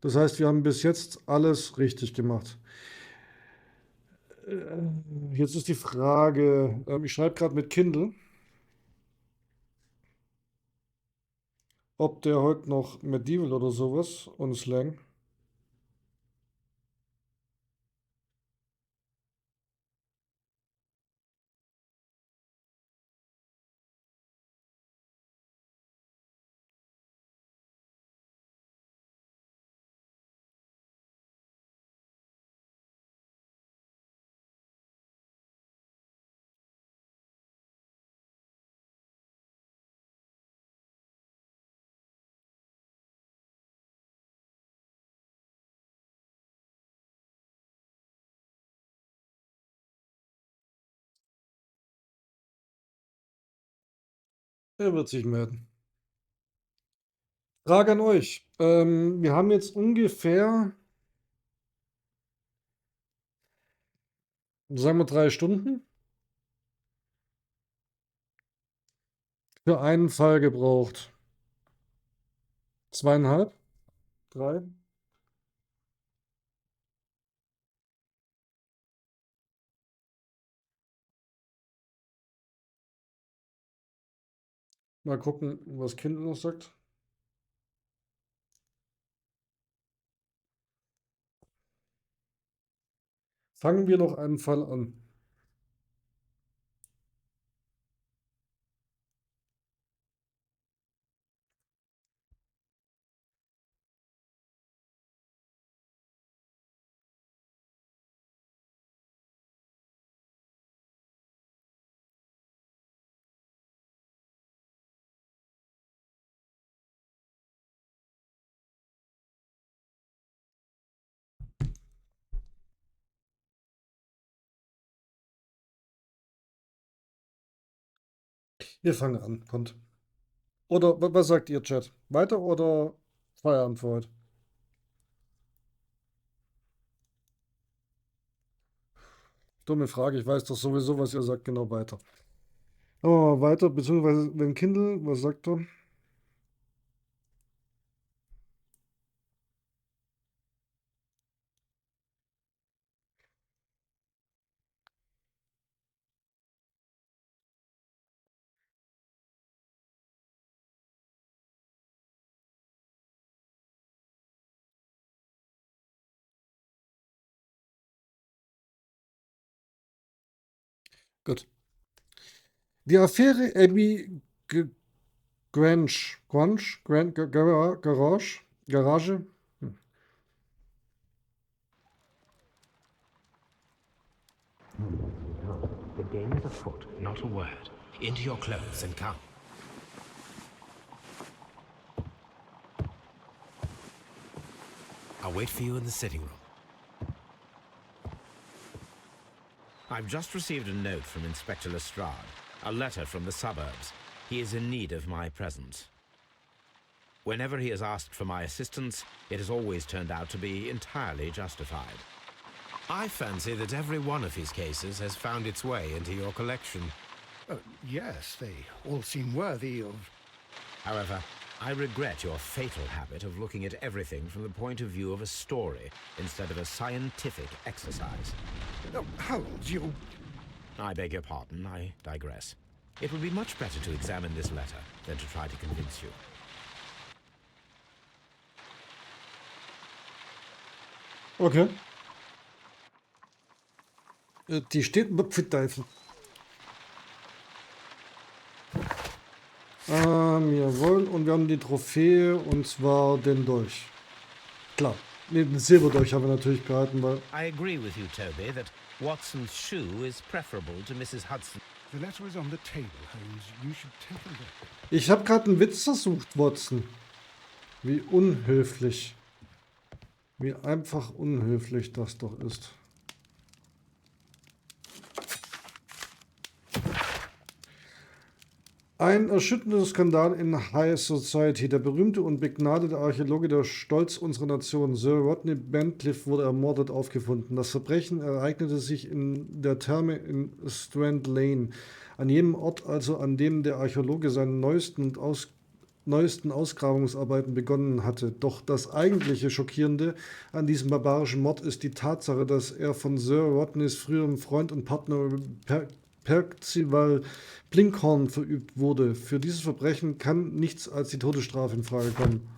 Das heißt, wir haben bis jetzt alles richtig gemacht. Jetzt ist die Frage, ich schreibe gerade mit Kindle, ob der heute noch Medieval oder sowas und Slang. Er wird sich melden. Frage an euch. Wir haben jetzt ungefähr, sagen wir 3 Stunden für einen Fall gebraucht. 2,5? 3? Mal gucken, was Kindle noch sagt. Fangen wir noch einen Fall an. Wir fangen an, kommt. Oder was sagt ihr, Chat? Weiter oder Feierabend für heute? Dumme Frage, ich weiß doch sowieso, was ihr sagt, genau weiter. Aber weiter, beziehungsweise wenn Kindle, was sagt er? Gut. Die Affäre Abbey Grange, Garage. The game is afoot, not a word. Into your clothes and come. I'll wait for you in the sitting room. I've just received a note from Inspector Lestrade, a letter from the suburbs. He is in need of my presence. Whenever he has asked for my assistance, it has always turned out to be entirely justified. I fancy that every one of his cases has found its way into your collection. Yes, they all seem worthy of... However, I regret your fatal habit of looking at everything from the point of view of a story instead of a scientific exercise. Oh, Holmes, you... I beg your pardon, I digress. It would be much better to examine this letter than to try to convince you. Okay. Die steht Pfitteifel. Jawohl, und wir haben die Trophäe, und zwar den Dolch. Klar, den Silberdolch haben wir natürlich behalten, weil... I agree with you, Toby, that Watson's shoe is preferable to Mrs. Hudson. The letter is on the table, Holmes. You should take a look. Ich habe gerade einen Witz versucht, Watson. Wie unhöflich. Wie einfach unhöflich das doch ist. Ein erschütternder Skandal in High Society. Der berühmte und begnadete Archäologe, der Stolz unserer Nation, Sir Rodney Bentcliffe, wurde ermordet aufgefunden. Das Verbrechen ereignete sich in der Therme in Strand Lane. An jenem Ort also, an dem der Archäologe seinen neuesten und neuesten Ausgrabungsarbeiten begonnen hatte. Doch das eigentliche Schockierende an diesem barbarischen Mord ist die Tatsache, dass er von Sir Rodneys früherem Freund und Partner Percival Blinkhorn verübt wurde. Für dieses Verbrechen kann nichts als die Todesstrafe in Frage kommen.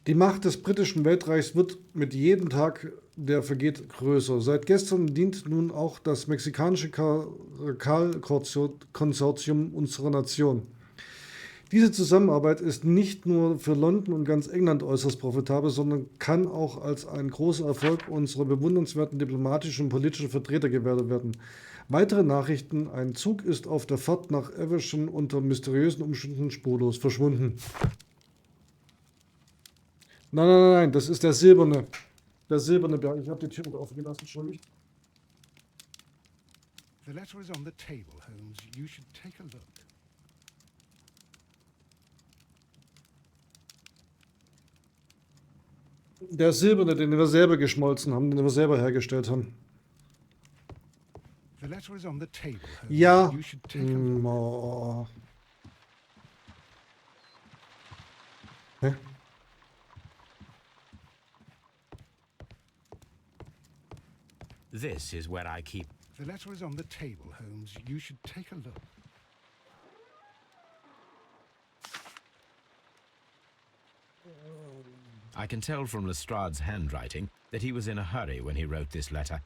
Die Macht des britischen Weltreichs wird mit jedem Tag, der vergeht, größer. Seit gestern dient nun auch das mexikanische Kanal-Konsortium unserer Nation. Diese Zusammenarbeit ist nicht nur für London und ganz England äußerst profitabel, sondern kann auch als ein großer Erfolg unserer bewundernswerten diplomatischen und politischen Vertreter gewertet werden. Weitere Nachrichten: Ein Zug ist auf der Fahrt nach Eversham unter mysteriösen Umständen spurlos verschwunden. Nein, nein, nein, nein, das ist der silberne. Der silberne Berg. Ich habe die Tür noch offen gelassen, Entschuldigung. The letter is on the table, Holmes. You should take a look. Der silberne, den wir selber geschmolzen haben, den wir selber hergestellt haben. The letter is on the table, Holmes. Ja. You should take a look. Oh. Hä? This is where I keep... The letter is on the table, Holmes. You should take a look. I can tell from Lestrade's handwriting that he was in a hurry when he wrote this letter.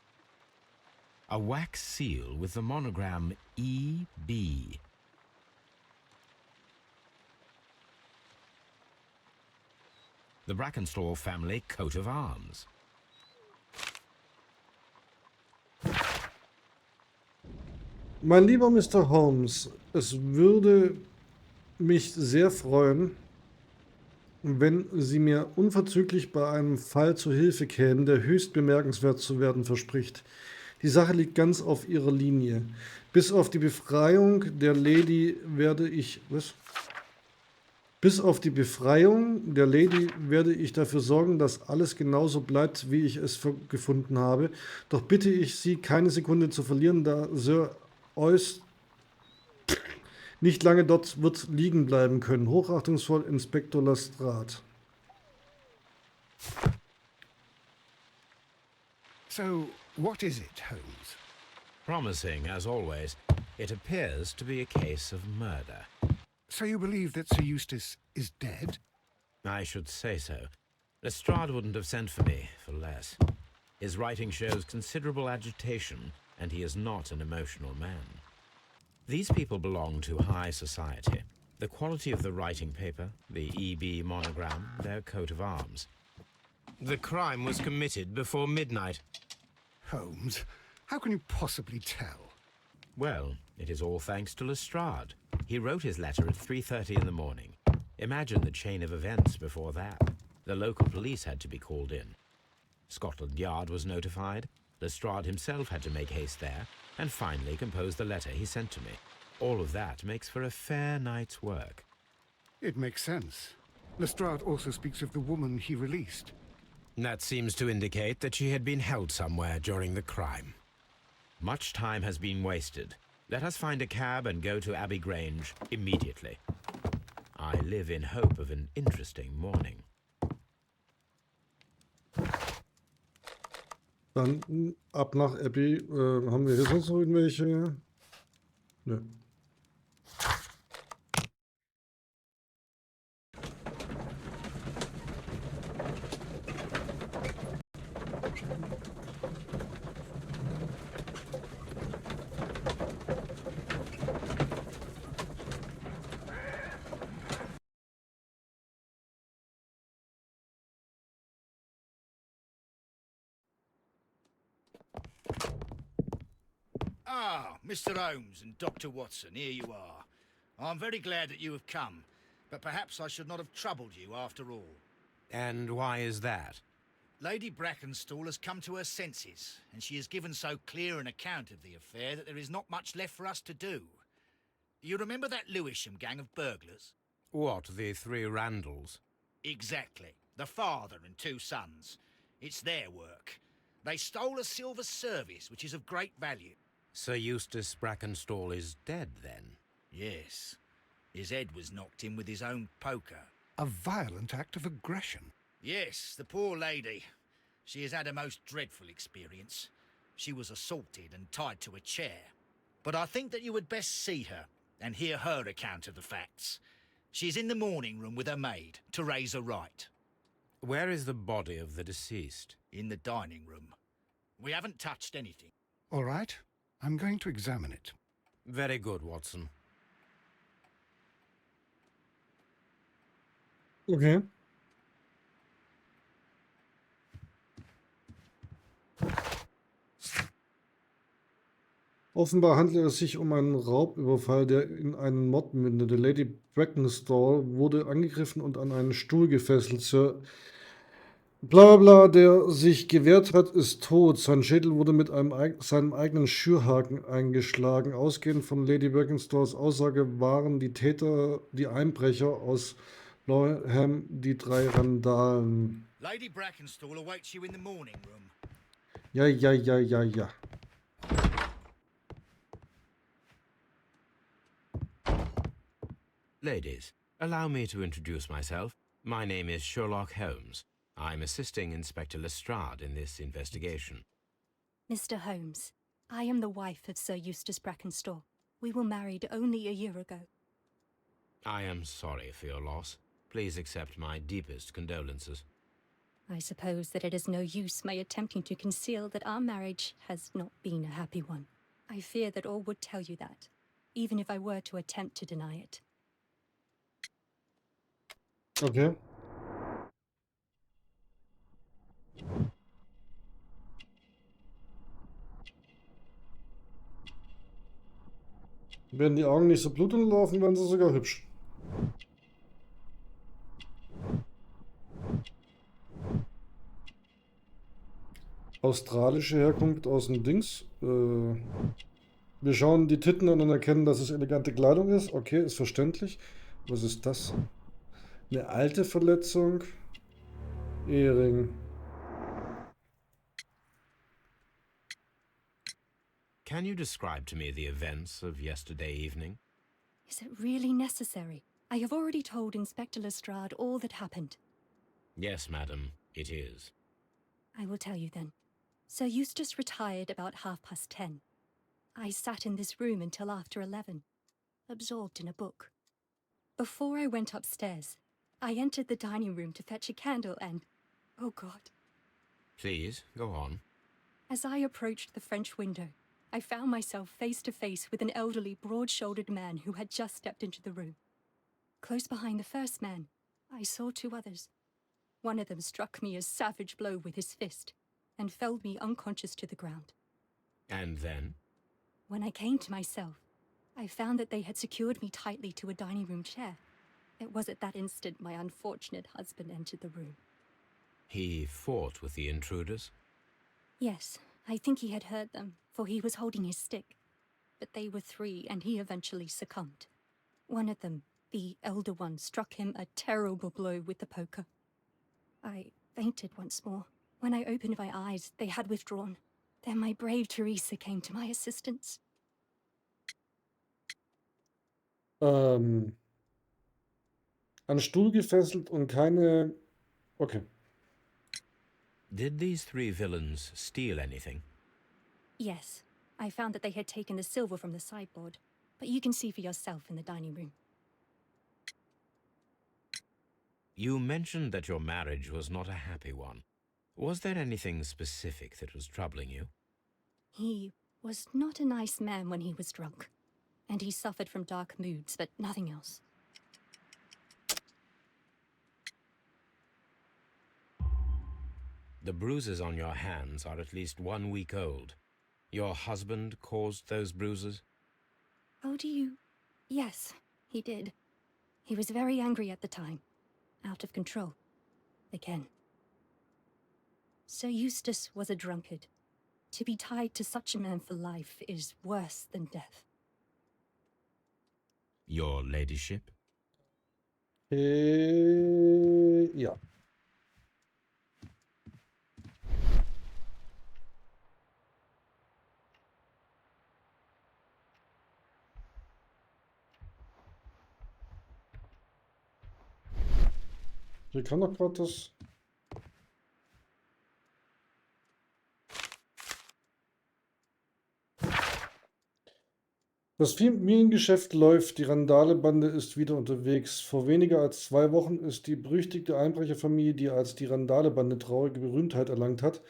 A wax seal with the monogram E.B. The Brackenstall family coat of arms. Mein lieber Mr. Holmes, es würde mich sehr freuen, wenn Sie mir unverzüglich bei einem Fall zu Hilfe kämen, der höchst bemerkenswert zu werden verspricht. Die Sache liegt ganz auf Ihrer Linie. Bis auf die Befreiung der Lady werde ich... Was? Bis auf die Befreiung der Lady werde ich dafür sorgen, dass alles genauso bleibt, wie ich es gefunden habe. Doch bitte ich Sie, keine Sekunde zu verlieren, da Sir Eus nicht lange dort wird liegen bleiben können. Hochachtungsvoll, Inspektor Lestrade. So, what is it, Holmes? Promising, as always. It appears to be a case of murder. So you believe that Sir Eustace is dead? I should say so. Lestrade wouldn't have sent for me for less. His writing shows considerable agitation, and he is not an emotional man. These people belong to high society. The quality of the writing paper, the EB monogram, their coat of arms. The crime was committed before midnight. Holmes, how can you possibly tell? Well, it is all thanks to Lestrade. He wrote his letter at 3:30 in the morning. Imagine the chain of events before that. The local police had to be called in. Scotland Yard was notified. Lestrade himself had to make haste there, and finally compose the letter he sent to me. All of that makes for a fair night's work. It makes sense. Lestrade also speaks of the woman he released. That seems to indicate that she had been held somewhere during the crime. Much time has been wasted. Let us find a cab and go to Abbey Grange immediately. I live in hope of an interesting morning. Dann ab nach Abbey. Haben wir hier sonst noch irgendwelche? Nö. Ah, Mr. Holmes and Dr. Watson, here you are. I'm very glad that you have come, but perhaps I should not have troubled you after all. And why is that? Lady Brackenstall has come to her senses, and she has given so clear an account of the affair that there is not much left for us to do. You remember that Lewisham gang of burglars? What, the three Randalls? Exactly. The father and two sons. It's their work. They stole a silver service, which is of great value. Sir Eustace Brackenstall is dead, then? Yes. His head was knocked in with his own poker. A violent act of aggression. Yes, the poor lady. She has had a most dreadful experience. She was assaulted and tied to a chair. But I think that you would best see her and hear her account of the facts. She's in the morning room with her maid, Teresa Wright. Where is the body of the deceased? In the dining room. We haven't touched anything. All right, I'm going to examine it. Very good, Watson. Okay. Offenbar handelt es sich um einen Raubüberfall, der in einen Mord mündete. Lady Brackenstall wurde angegriffen und an einen Stuhl gefesselt. Sir Blabla, der sich gewehrt hat, ist tot. Sein Schädel wurde mit seinem eigenen Schürhaken eingeschlagen. Ausgehend von Lady Brackenstals Aussage waren die Täter die Einbrecher aus Lorham, die 3 Randalen. Lady Brackenstall awaits you in the morning room. Ja. Ladies, allow me to introduce myself. My name is Sherlock Holmes. I'm assisting Inspector Lestrade in this investigation. Mr. Holmes, I am the wife of Sir Eustace Brackenstall. We were married only a year ago. I am sorry for your loss. Please accept my deepest condolences. I suppose that it is no use my attempting to conceal that our marriage has not been a happy one. I fear that all would tell you that, even if I were to attempt to deny it. Okay. Werden die Augen nicht so blutunterlaufen, werden sie sogar hübsch. Australische Herkunft aus dem Dings. Wir schauen die Titten an und erkennen, dass es elegante Kleidung ist. Okay, ist verständlich. Was ist das? Eine alte Verletzung. Ehering. Can you describe to me the events of yesterday evening? Is it really necessary? I have already told Inspector Lestrade all that happened. Yes, madam, it is. I will tell you then. Sir Eustace retired about 10:30. I sat in this room until after 11, absorbed in a book. Before I went upstairs, I entered the dining room to fetch a candle and... oh God. Please, go on. As I approached the French window, I found myself face to face with an elderly, broad-shouldered man who had just stepped into the room. Close behind the first man, I saw 2 others. One of them struck me a savage blow with his fist and felled me unconscious to the ground. And then? When I came to myself, I found that they had secured me tightly to a dining room chair. It was at that instant my unfortunate husband entered the room. He fought with the intruders? Yes, I think he had heard them, for he was holding his stick. But they were 3, and he eventually succumbed. One of them, the elder one, struck him a terrible blow with the poker. I fainted once more. When I opened my eyes, they had withdrawn. Then my brave Teresa came to my assistance. An Stuhl gefesselt und keine... Okay. Did these 3 villains steal anything? Yes, I found that they had taken the silver from the sideboard, but you can see for yourself in the dining room. You mentioned that your marriage was not a happy one. Was there anything specific that was troubling you? He was not a nice man when he was drunk, and he suffered from dark moods, but nothing else. The bruises on your hands are at least 1 week old. Your husband caused those bruises? How do you... Yes, he did. He was very angry at the time. Out of control. Again. Sir Eustace was a drunkard. To be tied to such a man for life is worse than death. Your ladyship? Ja. Hier kann doch gerade das... Das Familiengeschäft läuft, die Randale-Bande ist wieder unterwegs. Vor weniger als 2 Wochen ist die berüchtigte Einbrecherfamilie, die als die Randale-Bande traurige Berühmtheit erlangt hat,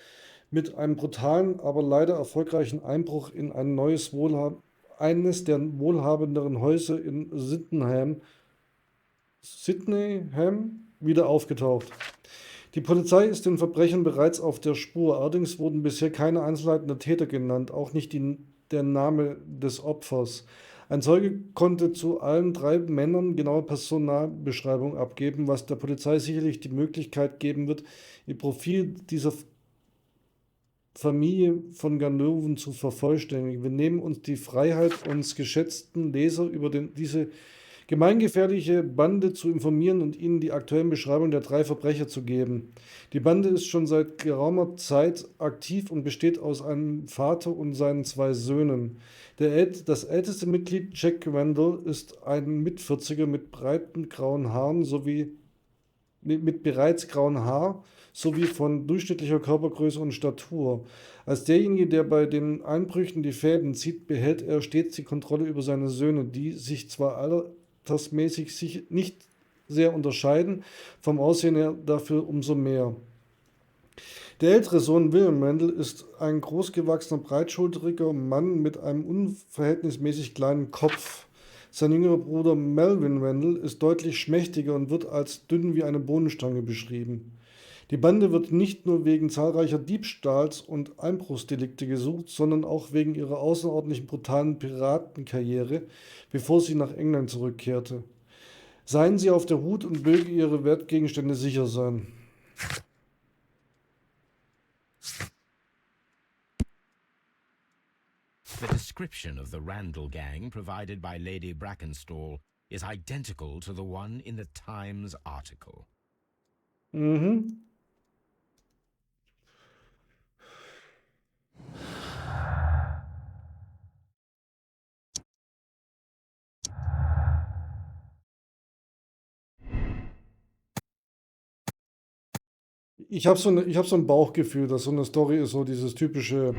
mit einem brutalen, aber leider erfolgreichen Einbruch in eines der wohlhabenderen Häuser in Sydenham wieder aufgetaucht. Die Polizei ist den Verbrechern bereits auf der Spur, allerdings wurden bisher keine Einzelheiten der Täter genannt, auch nicht der Name des Opfers. Ein Zeuge konnte zu allen 3 Männern genaue Personalbeschreibungen abgeben, was der Polizei sicherlich die Möglichkeit geben wird, ihr Profil dieser Familie von Ganoven zu vervollständigen. Wir nehmen uns die Freiheit, uns geschätzten Leser über diese gemeingefährliche Bande zu informieren und ihnen die aktuellen Beschreibungen der 3 Verbrecher zu geben. Die Bande ist schon seit geraumer Zeit aktiv und besteht aus einem Vater und seinen 2 Söhnen. Das älteste Mitglied, Jack Randall, ist ein Mitvierziger mit breiten grauen Haaren mit bereits grauen Haar sowie von durchschnittlicher Körpergröße und Statur. Als derjenige, der bei den Einbrüchen die Fäden zieht, behält er stets die Kontrolle über seine Söhne, die sich zwar altersmäßig nicht sehr unterscheiden, vom Aussehen her dafür umso mehr. Der ältere Sohn William Randall ist ein großgewachsener, breitschulteriger Mann mit einem unverhältnismäßig kleinen Kopf. Sein jüngerer Bruder Melvin Randall ist deutlich schmächtiger und wird als dünn wie eine Bohnenstange beschrieben. Die Bande wird nicht nur wegen zahlreicher Diebstahls- und Einbruchsdelikte gesucht, sondern auch wegen ihrer außerordentlich brutalen Piratenkarriere, bevor sie nach England zurückkehrte. Seien Sie auf der Hut und möge Ihre Wertgegenstände sicher sein. The description of the Randall gang provided by Lady Brackenstall is identical to the one in the Times article. Mhm. Ich habe so ein Bauchgefühl, dass so eine Story ist so dieses typische.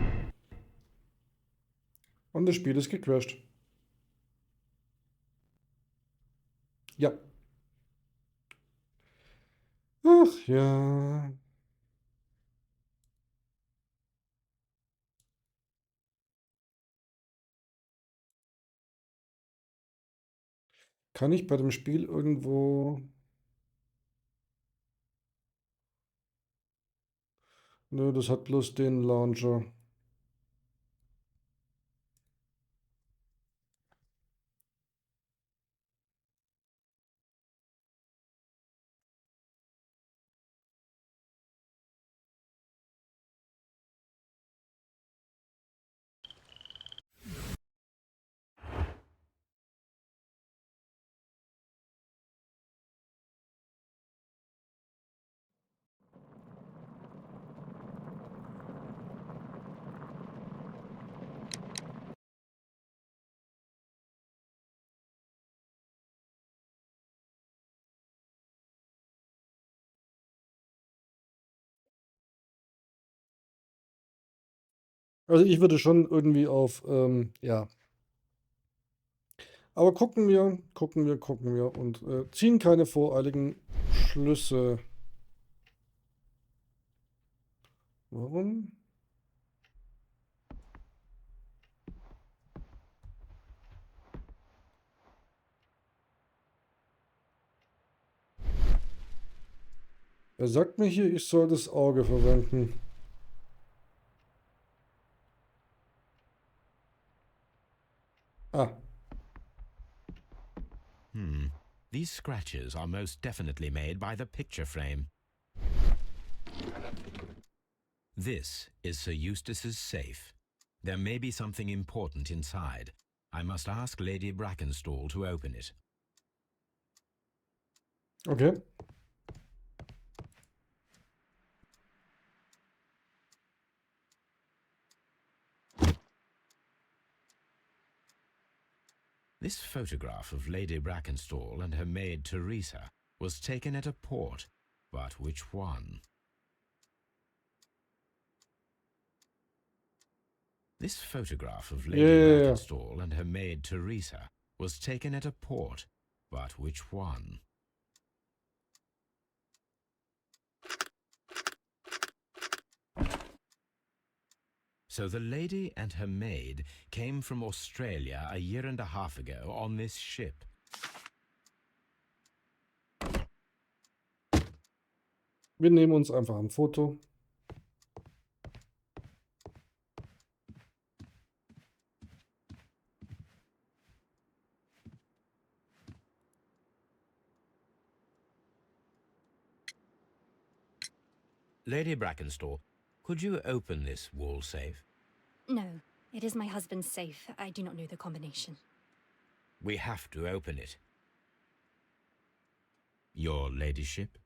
Und das Spiel ist gecrashed. Ja. Ach ja. Kann ich bei dem Spiel irgendwo. Nö, das hat bloß den Launcher. Also ich würde schon irgendwie auf, ja. Aber gucken wir und ziehen keine voreiligen Schlüsse. Warum? Er sagt mir hier, ich soll das Auge verwenden. Ah, These scratches are most definitely made by the picture frame. This is Sir Eustace's safe. There may be something important inside. I must ask Lady Brackenstall to open it. okay. This photograph of Lady Brackenstall and her maid Teresa was taken at a port. but which one? This photograph of Lady Yeah. Brackenstall and her maid Teresa was taken at a port, but which one? So the lady and her maid came from Australia a year and a half ago on this ship. Wir nehmen uns einfach ein Foto. Lady Brackenstall, could you open this wall safe? No, it is my husband's safe. I do not know the combination. We have to open it. Your ladyship?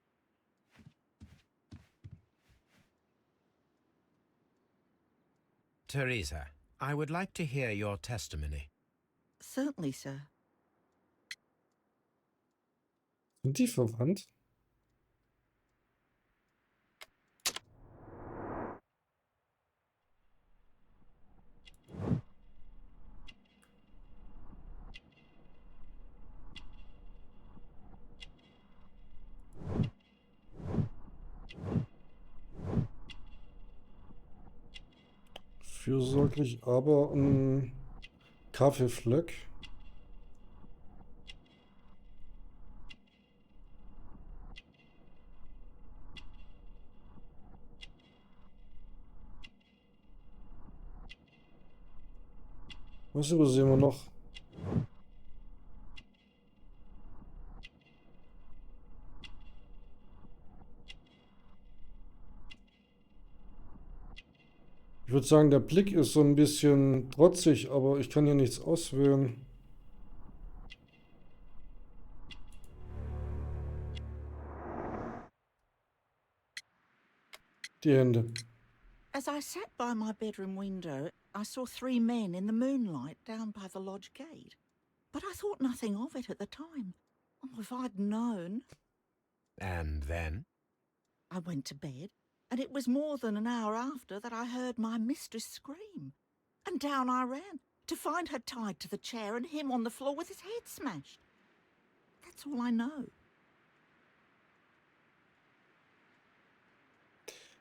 Teresa, I would like to hear your testimony. Certainly, sir. Sind die verwandt? Fürsorglich, aber ein Kaffeefleck. Was übersehen wir noch? Ich würde sagen, der Blick ist so ein bisschen trotzig, aber ich kann hier nichts auswählen. Die Hände. As I sat by my bedroom window, I saw 3 men in the moonlight down by the lodge gate. But I thought nothing of it at the time. Oh, if I'd known. And then? I went to bed, and it was more than an hour after that I heard my mistress scream. And down I ran, to find her tied to the chair and him on the floor with his head smashed. That's all I know.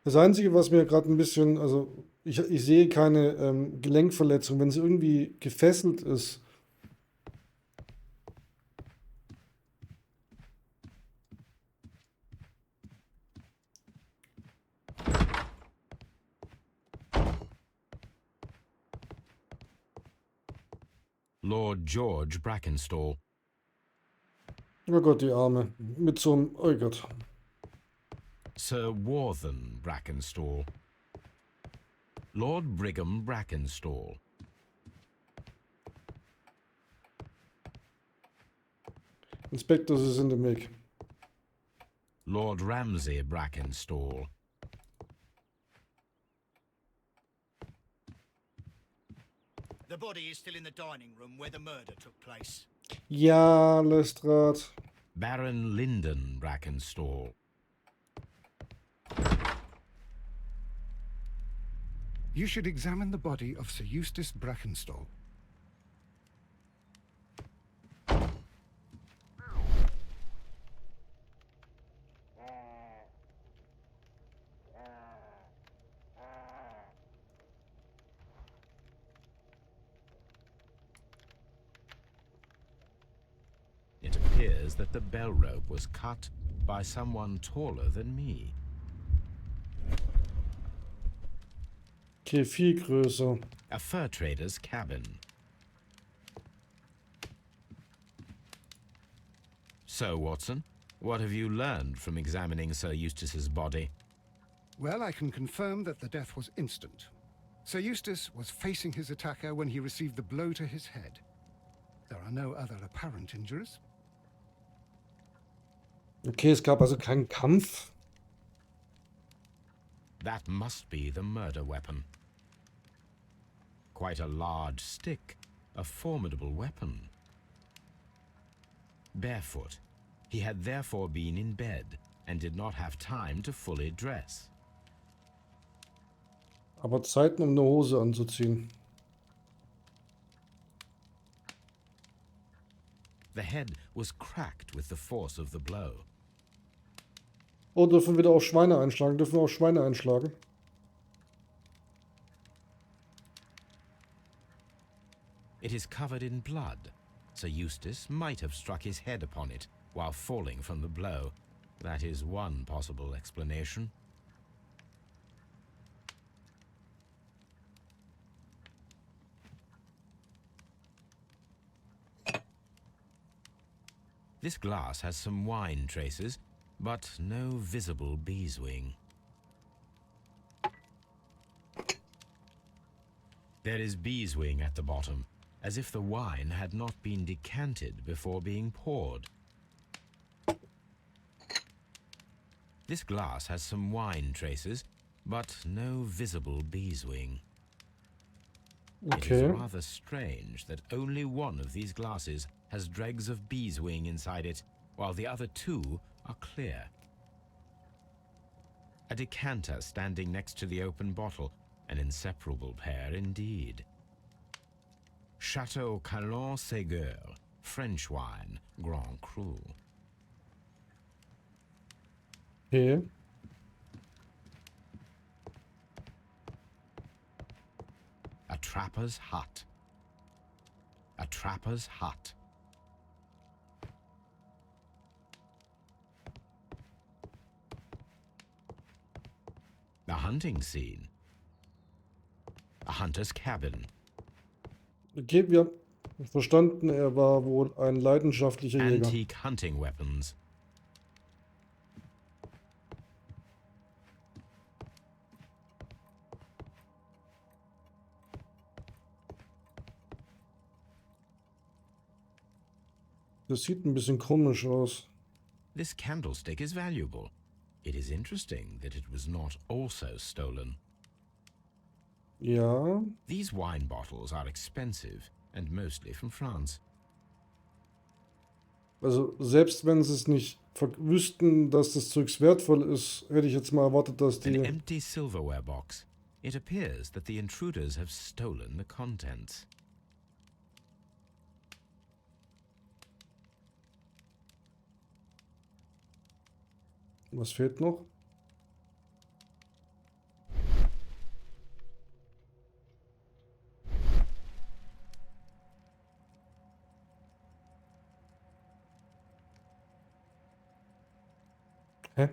Das Einzige, was mir gerade ein bisschen, also ich sehe keine Gelenkverletzung, wenn sie irgendwie gefesselt ist. Lord George Brackenstall. Oh Gott, die Arme. Mit so einem, oh Gott. Sir Warthen Brackenstall. Lord Brigham Brackenstall. Inspector, Sie sind im Weg. Lord Ramsay Brackenstall. The body is still in the dining room where the murder took place. Ja, Lestrade. Baron Lyndon Brackenstall. You should examine the body of Sir Eustace Brackenstall. It appears that the bell rope was cut by someone taller than me. Okay, viel größer. A fur trader's cabin. So, Watson, what have you learned from examining Sir Eustace's body? Well, I can confirm that the death was instant. Sir Eustace was facing his attacker when he received the blow to his head. There are no other apparent injuries. Okay, es gab also keinen Kampf. That must be the murder weapon. Quite a large stick, a formidable weapon. Barefoot, he had therefore been in bed, and did not have time to fully dress. Aber Zeit, um eine Hose anzuziehen. The head was cracked with the force of the blow. Oh, dürfen wir wieder auf Schweine einschlagen? Dürfen wir auf Schweine einschlagen? It is covered in blood. Sir Eustace might have struck his head upon it while falling from the blow. That is one possible explanation. This glass has some wine traces, but no visible beeswing. There is beeswing at the bottom, as if the wine had not been decanted before being poured. This glass has some wine traces, but no visible beeswing. It Okay. is rather strange that only one of these glasses has dregs of beeswing inside it, while the other two are clear. A decanter standing next to the open bottle, an inseparable pair indeed. Chateau Calon-Ségur, French wine, Grand Cru. Okay. A trapper's hut. A trapper's hut. A hunting scene. A hunter's cabin. Okay, wir haben verstanden, er war wohl ein leidenschaftlicher Jäger. Antique hunting weapons. Das sieht ein bisschen komisch aus. This candlestick is valuable. It is interesting that it was not also stolen. Ja, These wine bottles are expensive and mostly from France. also selbst wenn sie es nicht wüssten, dass das Zeugs wertvoll ist, hätte ich jetzt mal erwartet, dass An die... empty silverware box. It appears that the intruders have stolen the contents. Was fehlt noch? Hä?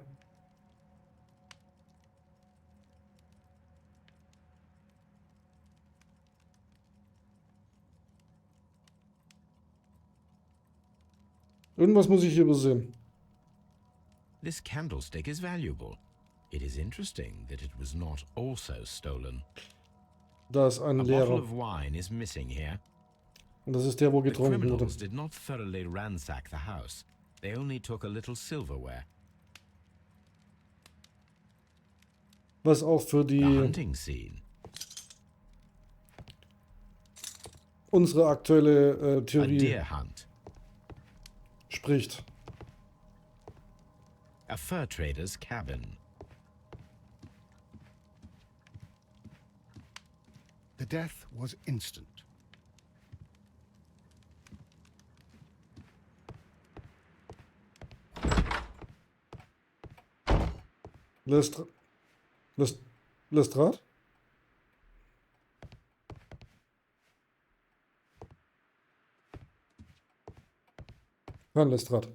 Irgendwas muss ich hier übersehen. This candlestick is valuable. It is interesting that it was not also stolen. Da ist ein A bottle leerer. of wine is missing here. Und das ist der, wo The getrunken wurde. criminals did not thoroughly ransack the house. They only took a little silverware. Was auch für The die hunting scene. unsere aktuelle A Theorie deer hunt. spricht. A fur trader's cabin. The death was instant. Lestrade? Kein Lestrade.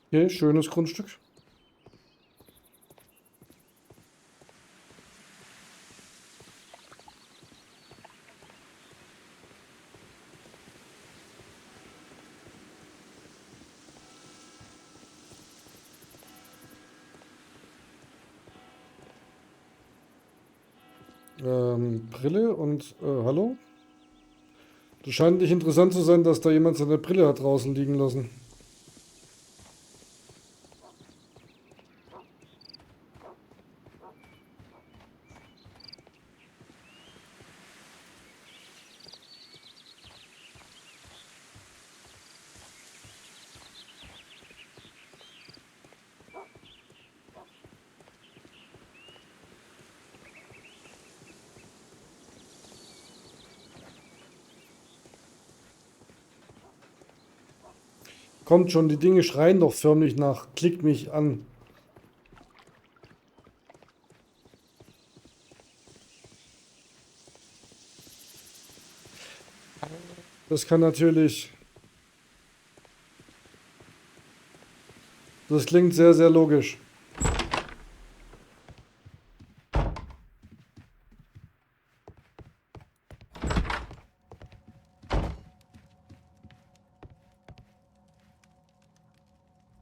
Okay, schönes Grundstück. Brille und hallo? Das scheint nicht interessant zu sein, dass da jemand seine Brille hat draußen liegen lassen. Kommt schon, die Dinge schreien doch förmlich nach. Klickt mich an. Das kann natürlich... Das klingt sehr, sehr logisch.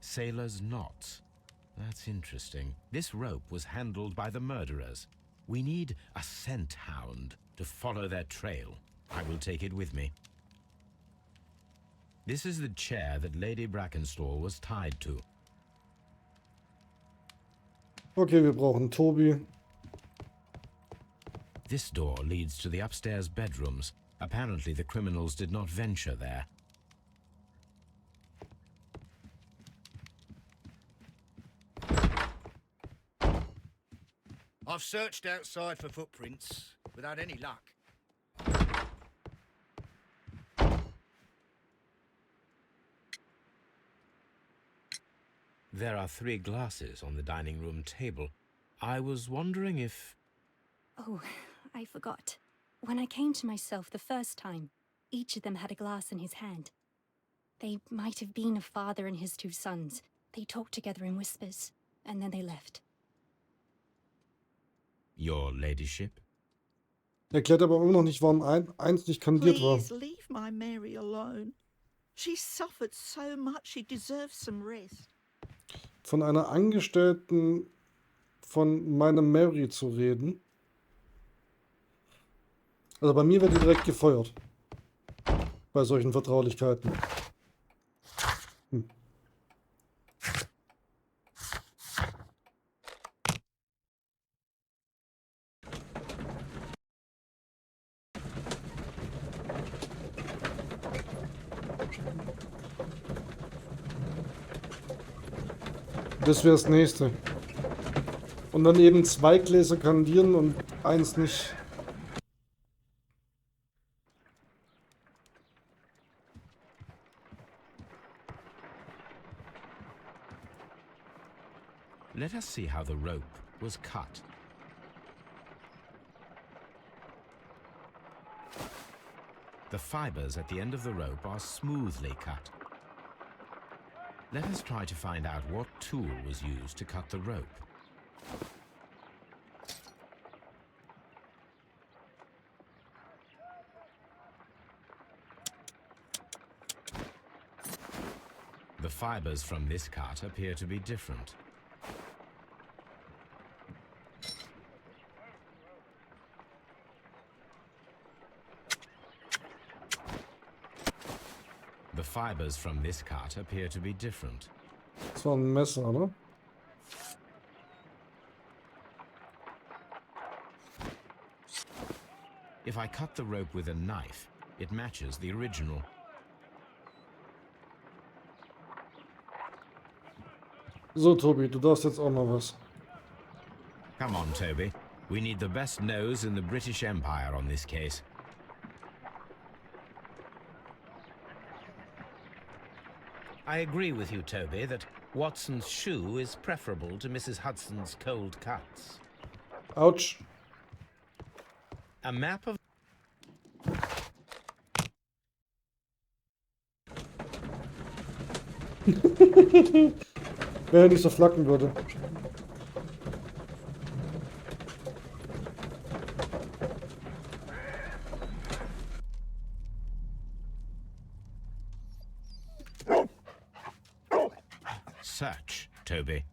Sailor's knots. That's interesting. This rope was handled by the murderers. We need a scent hound to follow their trail. I will take it with me. This is the chair that Lady Brackenstall was tied to. Okay, wir brauchen Tobi. This door leads to the upstairs bedrooms. Apparently the criminals did not venture there. I've searched outside for footprints without any luck. There are 3 glasses on the dining room table. I was wondering if... Oh, I forgot. When I came to myself the first time, each of them had a glass in his hand. They might have been a father and his 2 sons. They talked together in whispers, and then they left. Your ladyship? Erklärt aber immer noch nicht, warum eins nicht kandiert war. Please leave my Mary alone. She suffered so much, she deserves some rest. Von einer Angestellten von meinem Mary zu reden. Also bei mir wird die direkt gefeuert. Bei solchen Vertraulichkeiten. Das wäre das nächste. Und dann eben 2 Gläser kandieren und eins nicht. Let us see how the rope was cut. The fibers at the end of the rope are smoothly cut. Let us try to find out what tool was used to cut the rope. The fibers from this cut appear to be different. The fibers from this cut appear to be different. Das war ein Messer, ne? If I cut the rope with a knife, it matches the original. So, Tobi, du darfst jetzt auch mal was. Come on, Toby. We need the best nose in the British Empire on this case. I agree with you, Toby, that Watson's shoe is preferable to Mrs. Hudson's cold cuts. Autsch. A map of... Wenn er nicht so flacken würde. Search, Toby.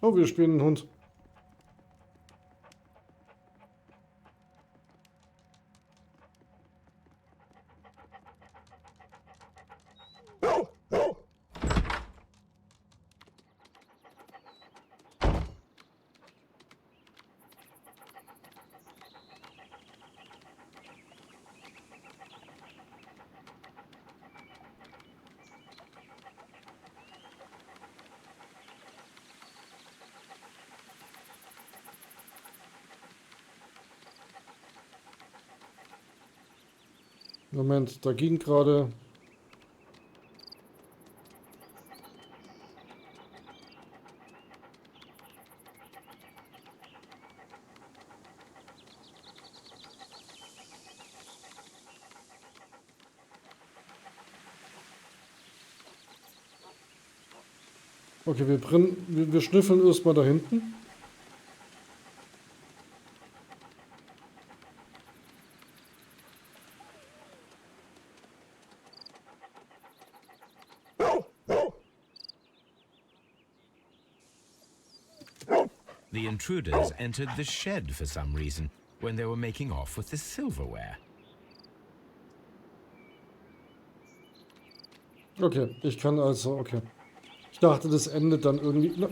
Oh, wir spielen einen Hund. Moment, da ging gerade... Okay, wir schnüffeln erstmal da hinten. The intruders entered the shed for some reason when they were making off with the silverware. Okay, ich kann also... Okay. Ich dachte, das endet dann irgendwie... Na,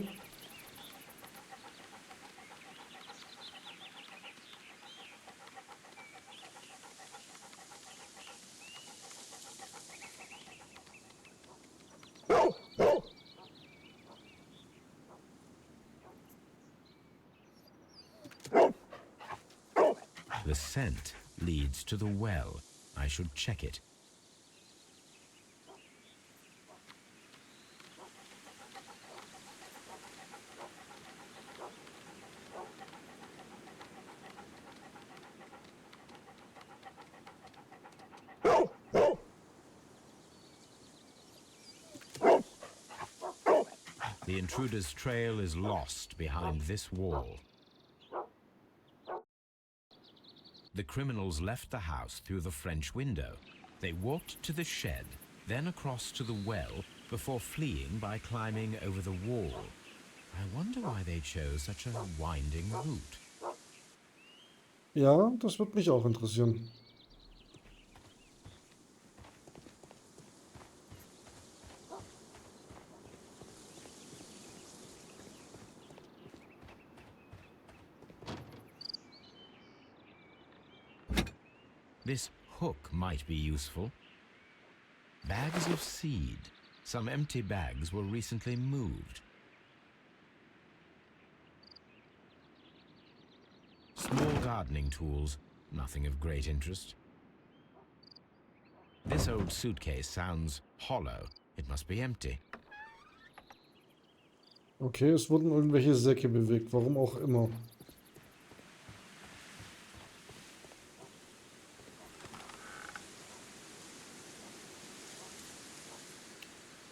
The scent leads to the well. I should check it. The intruder's trail is lost behind this wall. The criminals left the house through the French window. They walked to the shed, then across to the well, before fleeing by climbing over the wall. I wonder why they chose such a winding route. ja, das wird mich auch interessieren. This hook might be useful. Bags of seed. Some empty bags were recently moved. Small gardening tools, nothing of great interest. This old suitcase sounds hollow. It must be empty. Okay, es wurden irgendwelche Säcke bewegt, warum auch immer.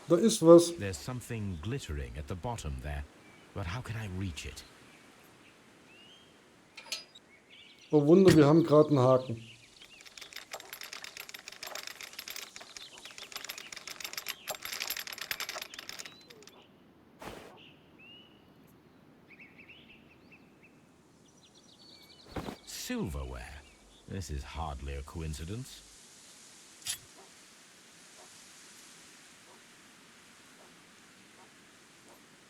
Da ist was. There's something glittering at the bottom there, but how can I reach it? Oh Wunder, wir haben gerade einen Haken. Silverware. This is hardly a coincidence.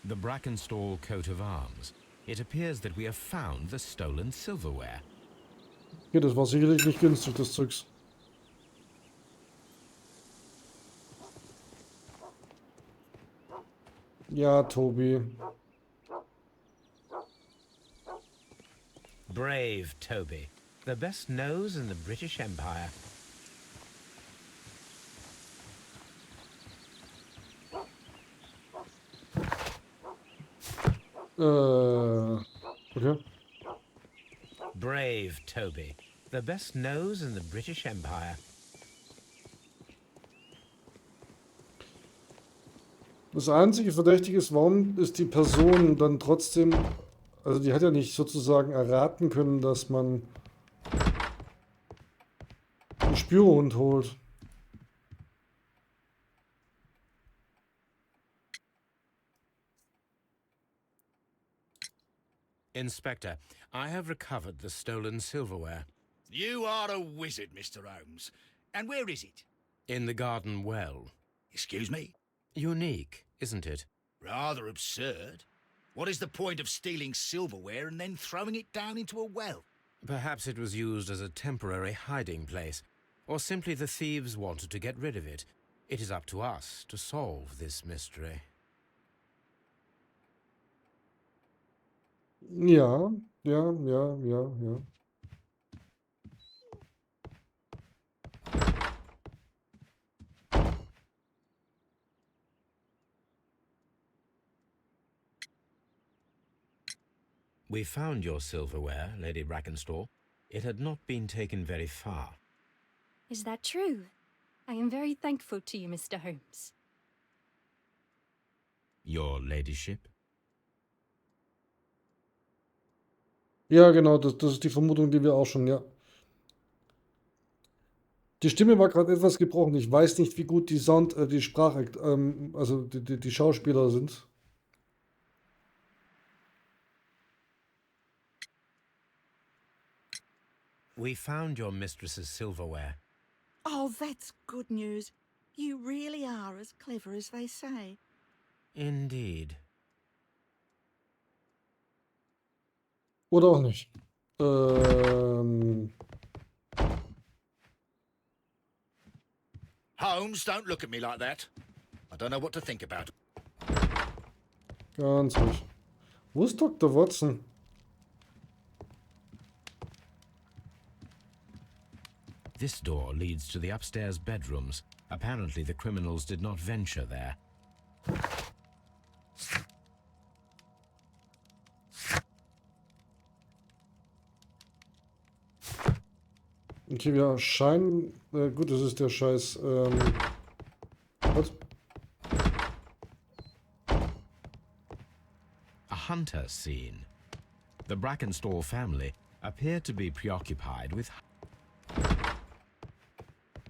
The Brackenstall coat of arms. It appears that we have found the stolen silverware. Okay, das war sicherlich nicht günstig, das Zeugs. Ja, Tobi. Brave Toby. The best nose in the British Empire. Okay. Brave Toby. The best nose in the British Empire. Das einzige Verdächtige ist, warum ist die Person dann trotzdem... Also die hat ja nicht sozusagen erraten können, dass man einen Spürhund holt. Inspector, I have recovered the stolen silverware. You are a wizard, Mr. Holmes. And where is it? In the garden well. Excuse me? Unique, isn't it? Rather absurd. What is the point of stealing silverware and then throwing it down into a well? Perhaps it was used as a temporary hiding place, or simply the thieves wanted to get rid of it. It is up to us to solve this mystery. Ja. We found your silverware, Lady Brackenstall. It had not been taken very far. Is that true? I am very thankful to you, Mr. Holmes. Your ladyship? Ja, genau, das ist die Vermutung, die wir auch schon, ja. Die Stimme war gerade etwas gebrochen. Ich weiß nicht, wie gut die Sprache, also die Schauspieler sind. We found your mistress's silverware. Oh, that's good news. You really are as clever as they say. Indeed. Oder auch nicht. Holmes, don't look at me like that. I don't know what to think about. Ganz ruhig. Wo ist Dr. Watson? This door leads to the upstairs bedrooms. Apparently the criminals did not venture there. Okay, wir scheinen. Gut, das ist der Scheiß. Was? A hunter scene. The Brackenstall family appear to be preoccupied with...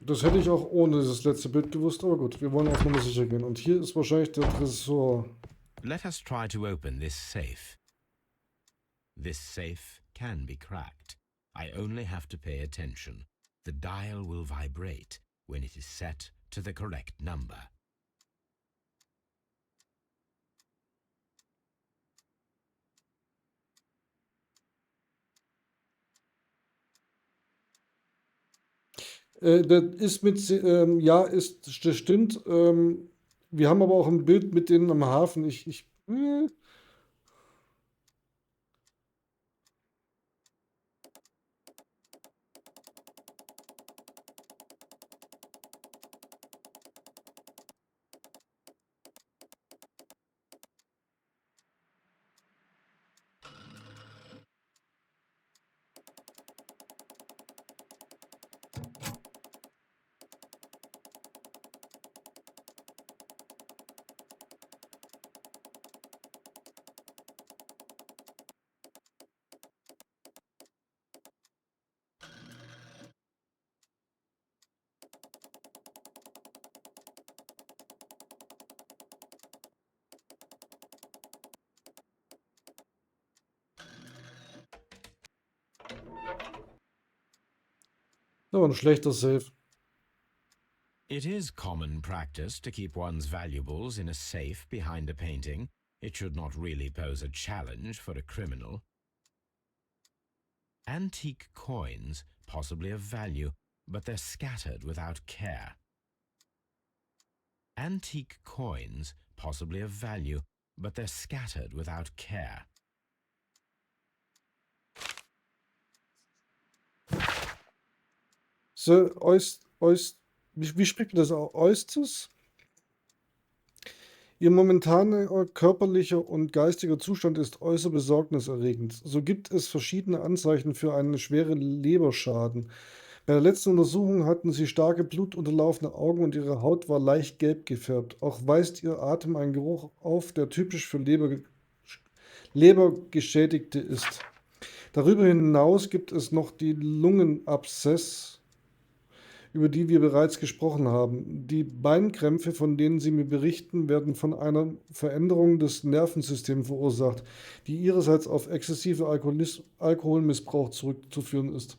Das hätte ich auch ohne das letzte Bild gewusst, aber gut, wir wollen auf Nummer sicher gehen. Und hier ist wahrscheinlich der Tresor. Let us try to open this safe. This safe can be cracked. I only have to pay attention. The dial will vibrate when it is set to the correct number. Das ist ja, das stimmt. Wir haben aber auch ein Bild mit denen am Hafen. Das war ein schlechter Save. It is common practice to keep one's valuables in a safe behind a painting. It should not really pose a challenge for a criminal. Antique coins, possibly of value, but they're scattered without care. Antique coins, possibly of value, but they're scattered without care. So, wie spricht man das aus? Oysters? Ihr momentaner körperlicher und geistiger Zustand ist äußerst besorgniserregend. So gibt es verschiedene Anzeichen für einen schweren Leberschaden. Bei der letzten Untersuchung hatten sie starke blutunterlaufene Augen und ihre Haut war leicht gelb gefärbt. Auch weist ihr Atem einen Geruch auf, der typisch für Lebergeschädigte ist. Darüber hinaus gibt es noch die Lungenabszess, über die wir bereits gesprochen haben. Die Beinkrämpfe, von denen Sie mir berichten, werden von einer Veränderung des Nervensystems verursacht, die ihrerseits auf exzessive Alkoholmissbrauch zurückzuführen ist.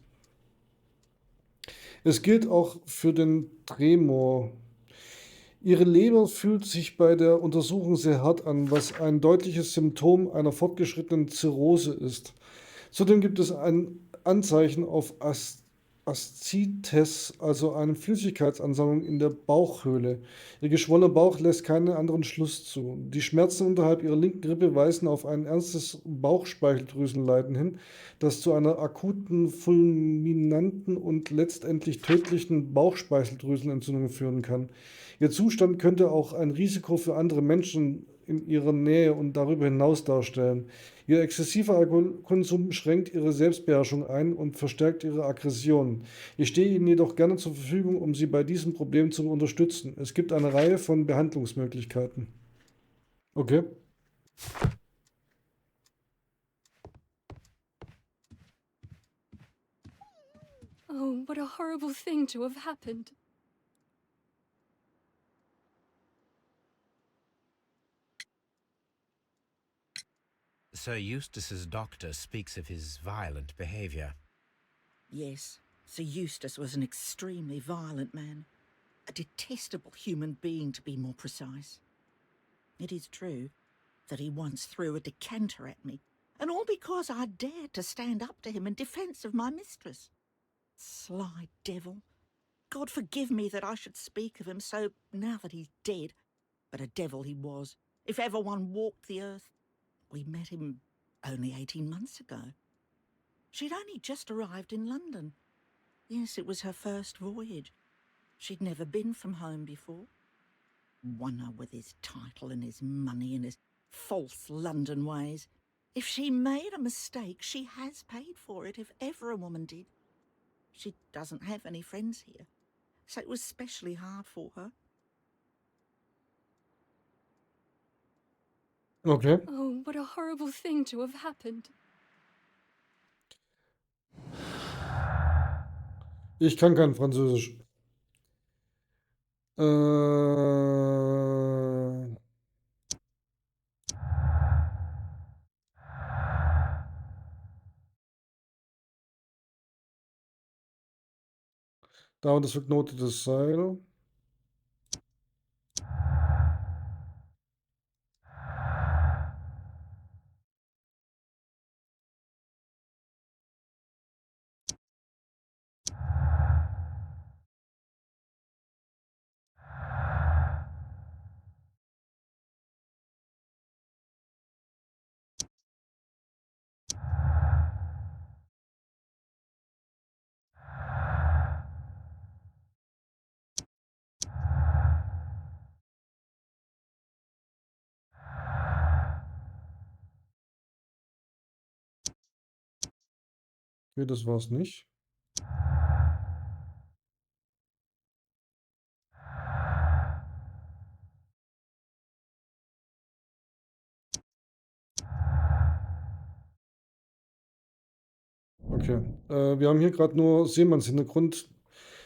Es gilt auch für den Tremor. Ihre Leber fühlt sich bei der Untersuchung sehr hart an, was ein deutliches Symptom einer fortgeschrittenen Zirrhose ist. Zudem gibt es ein Anzeichen auf Aszites, also eine Flüssigkeitsansammlung in der Bauchhöhle. Ihr geschwollener Bauch lässt keinen anderen Schluss zu. Die Schmerzen unterhalb ihrer linken Rippe weisen auf ein ernstes Bauchspeicheldrüsenleiden hin, das zu einer akuten, fulminanten und letztendlich tödlichen Bauchspeicheldrüsenentzündung führen kann. Ihr Zustand könnte auch ein Risiko für andere Menschen in ihrer Nähe und darüber hinaus darstellen. Ihr exzessiver Alkoholkonsum schränkt ihre Selbstbeherrschung ein und verstärkt ihre Aggressionen. Ich stehe Ihnen jedoch gerne zur Verfügung, um Sie bei diesem Problem zu unterstützen. Es gibt eine Reihe von Behandlungsmöglichkeiten. Okay. Oh, what a horrible thing to have happened. Sir Eustace's doctor speaks of his violent behavior. Yes, Sir Eustace was an extremely violent man. A detestable human being, to be more precise. It is true that he once threw a decanter at me, and all because I dared to stand up to him in defence of my mistress. Sly devil. God forgive me that I should speak of him so now that he's dead, but a devil he was, if ever one walked the earth. We met him only 18 months ago. She'd only just arrived in London. Yes, it was her first voyage. She'd never been from home before. Wonder with his title and his money and his false London ways. If she made a mistake, she has paid for it, if ever a woman did. She doesn't have any friends here, so it was specially hard for her. Okay. Oh, what a horrible thing to have happened. Ich kann kein Französisch. Da und das verknotete Seil. Okay, das war's nicht. Okay. Wir haben hier gerade nur Seemannshintergrund.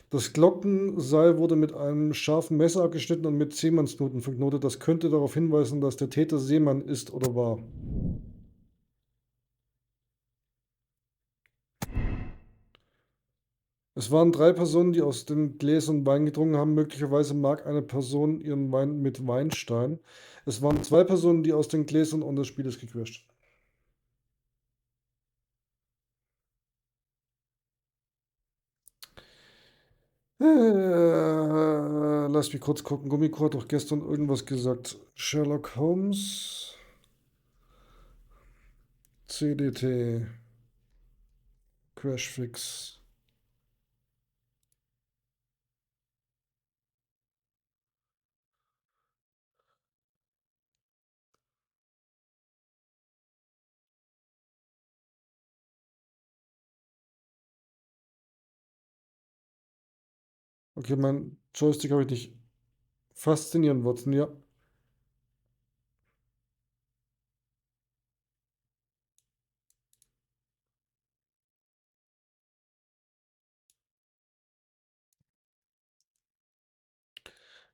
Das Glockenseil wurde mit einem scharfen Messer abgeschnitten und mit Seemannsknoten verknotet. Das könnte darauf hinweisen, dass der Täter Seemann ist oder war. Es waren 3 Personen, die aus den Gläsern Wein getrunken haben. Möglicherweise mag eine Person ihren Wein mit Weinstein. Es waren 2 Personen, die aus den Gläsern und das Spiel ist gequetscht. Lass mich kurz gucken. Gummiko hat doch gestern irgendwas gesagt. Sherlock Holmes, CDT, Crashfix. Okay, mein Joystick habe ich nicht faszinieren Watson, ja.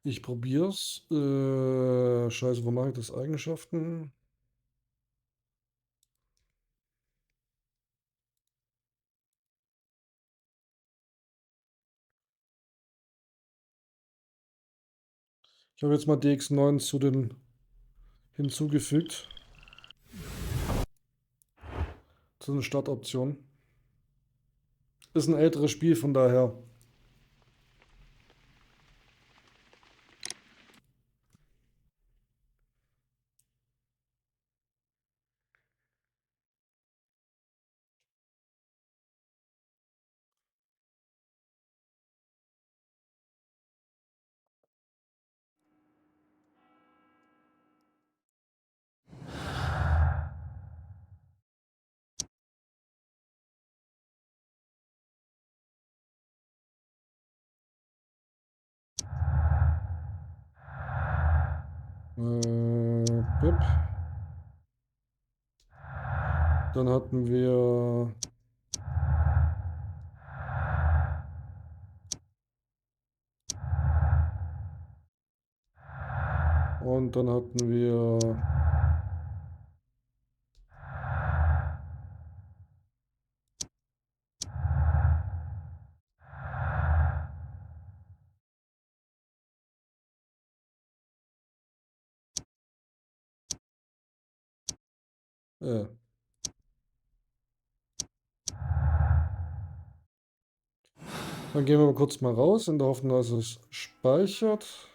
Ich probier's. Scheiße, wo mache ich das? Eigenschaften? Ich habe jetzt mal DX9 zu den hinzugefügt. Zu den Startoptionen. Ist ein älteres Spiel, von daher. Bip. Dann hatten wir... Und dann hatten wir... Dann gehen wir mal kurz mal raus, in der Hoffnung, dass es speichert.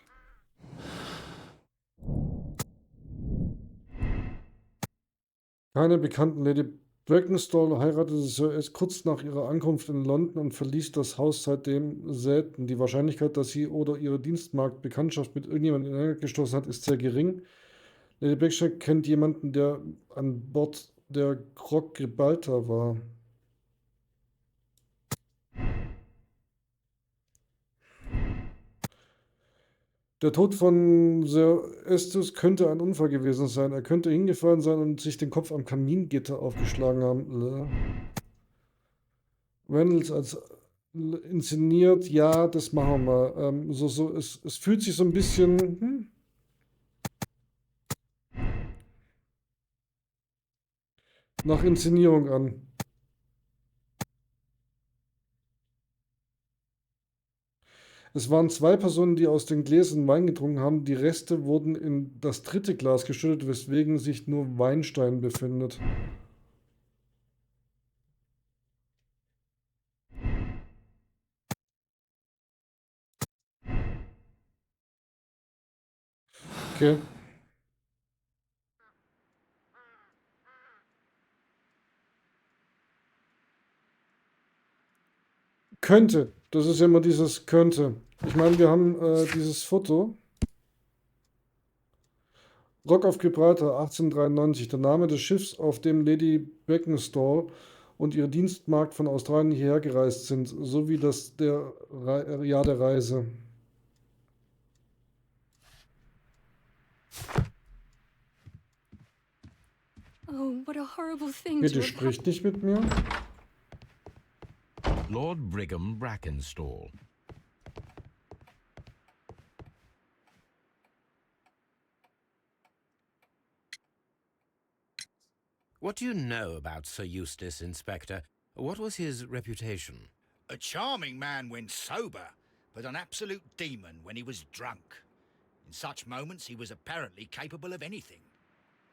Keine bekannten Lady Brackenstall heiratete Sir erst kurz nach ihrer Ankunft in London und verließ das Haus seitdem selten. Die Wahrscheinlichkeit, dass sie oder ihre Dienstmagd Bekanntschaft mit irgendjemandem in Ärger gestoßen hat, ist sehr gering. Lady Brackenstall kennt jemanden, der an Bord der Grog Gibraltar war. Der Tod von Sir Estus könnte ein Unfall gewesen sein. Er könnte hingefallen sein und sich den Kopf am Kamingitter aufgeschlagen haben. Reynolds als inszeniert, ja, das machen wir mal. Es fühlt sich so ein bisschen nach Inszenierung an. Es waren 2 Personen, die aus den Gläsern Wein getrunken haben. Die Reste wurden in das 3. Glas geschüttet, weswegen sich nur Weinstein befindet. Okay. Könnte. Das ist ja immer dieses könnte. Ich meine, wir haben dieses Foto. Rock auf Gibraltar, 1893. Der Name des Schiffs, auf dem Lady Brackenstall und ihre Dienstmagd von Australien hierher gereist sind, sowie das Jahr der Reise. Oh, what a horrible thing Bitte to have spricht nicht mit mir. Lord Brigham Brackenstall. What do you know about Sir Eustace, Inspector? What was his reputation? A charming man when sober, but an absolute demon when he was drunk. In such moments, he was apparently capable of anything.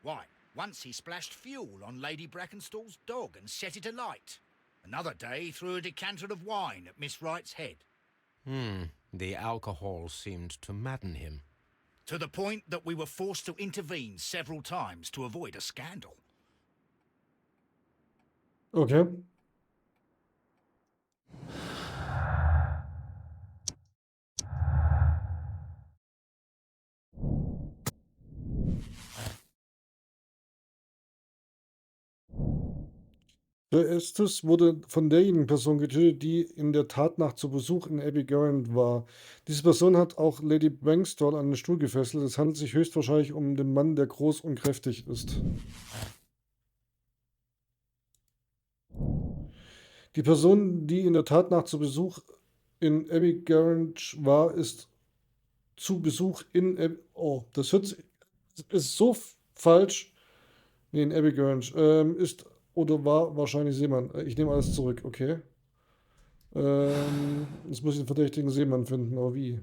Why, once he splashed fuel on Lady Brackenstall's dog and set it alight. Another day, he threw a decanter of wine at Miss Wright's head. The alcohol seemed to madden him. To the point that we were forced to intervene several times to avoid a scandal. Okay. Der Estes wurde von derjenigen Person getötet, die in der Tatnacht zu Besuch in Abbey Grange war. Diese Person hat auch Lady Brackenstall an den Stuhl gefesselt. Es handelt sich höchstwahrscheinlich um den Mann, der groß und kräftig ist. Die Person, die in der Tatnacht zu Besuch in Abbey Grange war, ist zu Besuch in Abbey... Oh, das ist so falsch. Nee, in Abbey Grange. Ist oder war wahrscheinlich Seemann. Ich nehme alles zurück, okay. Jetzt muss ich den verdächtigen Seemann finden, aber wie?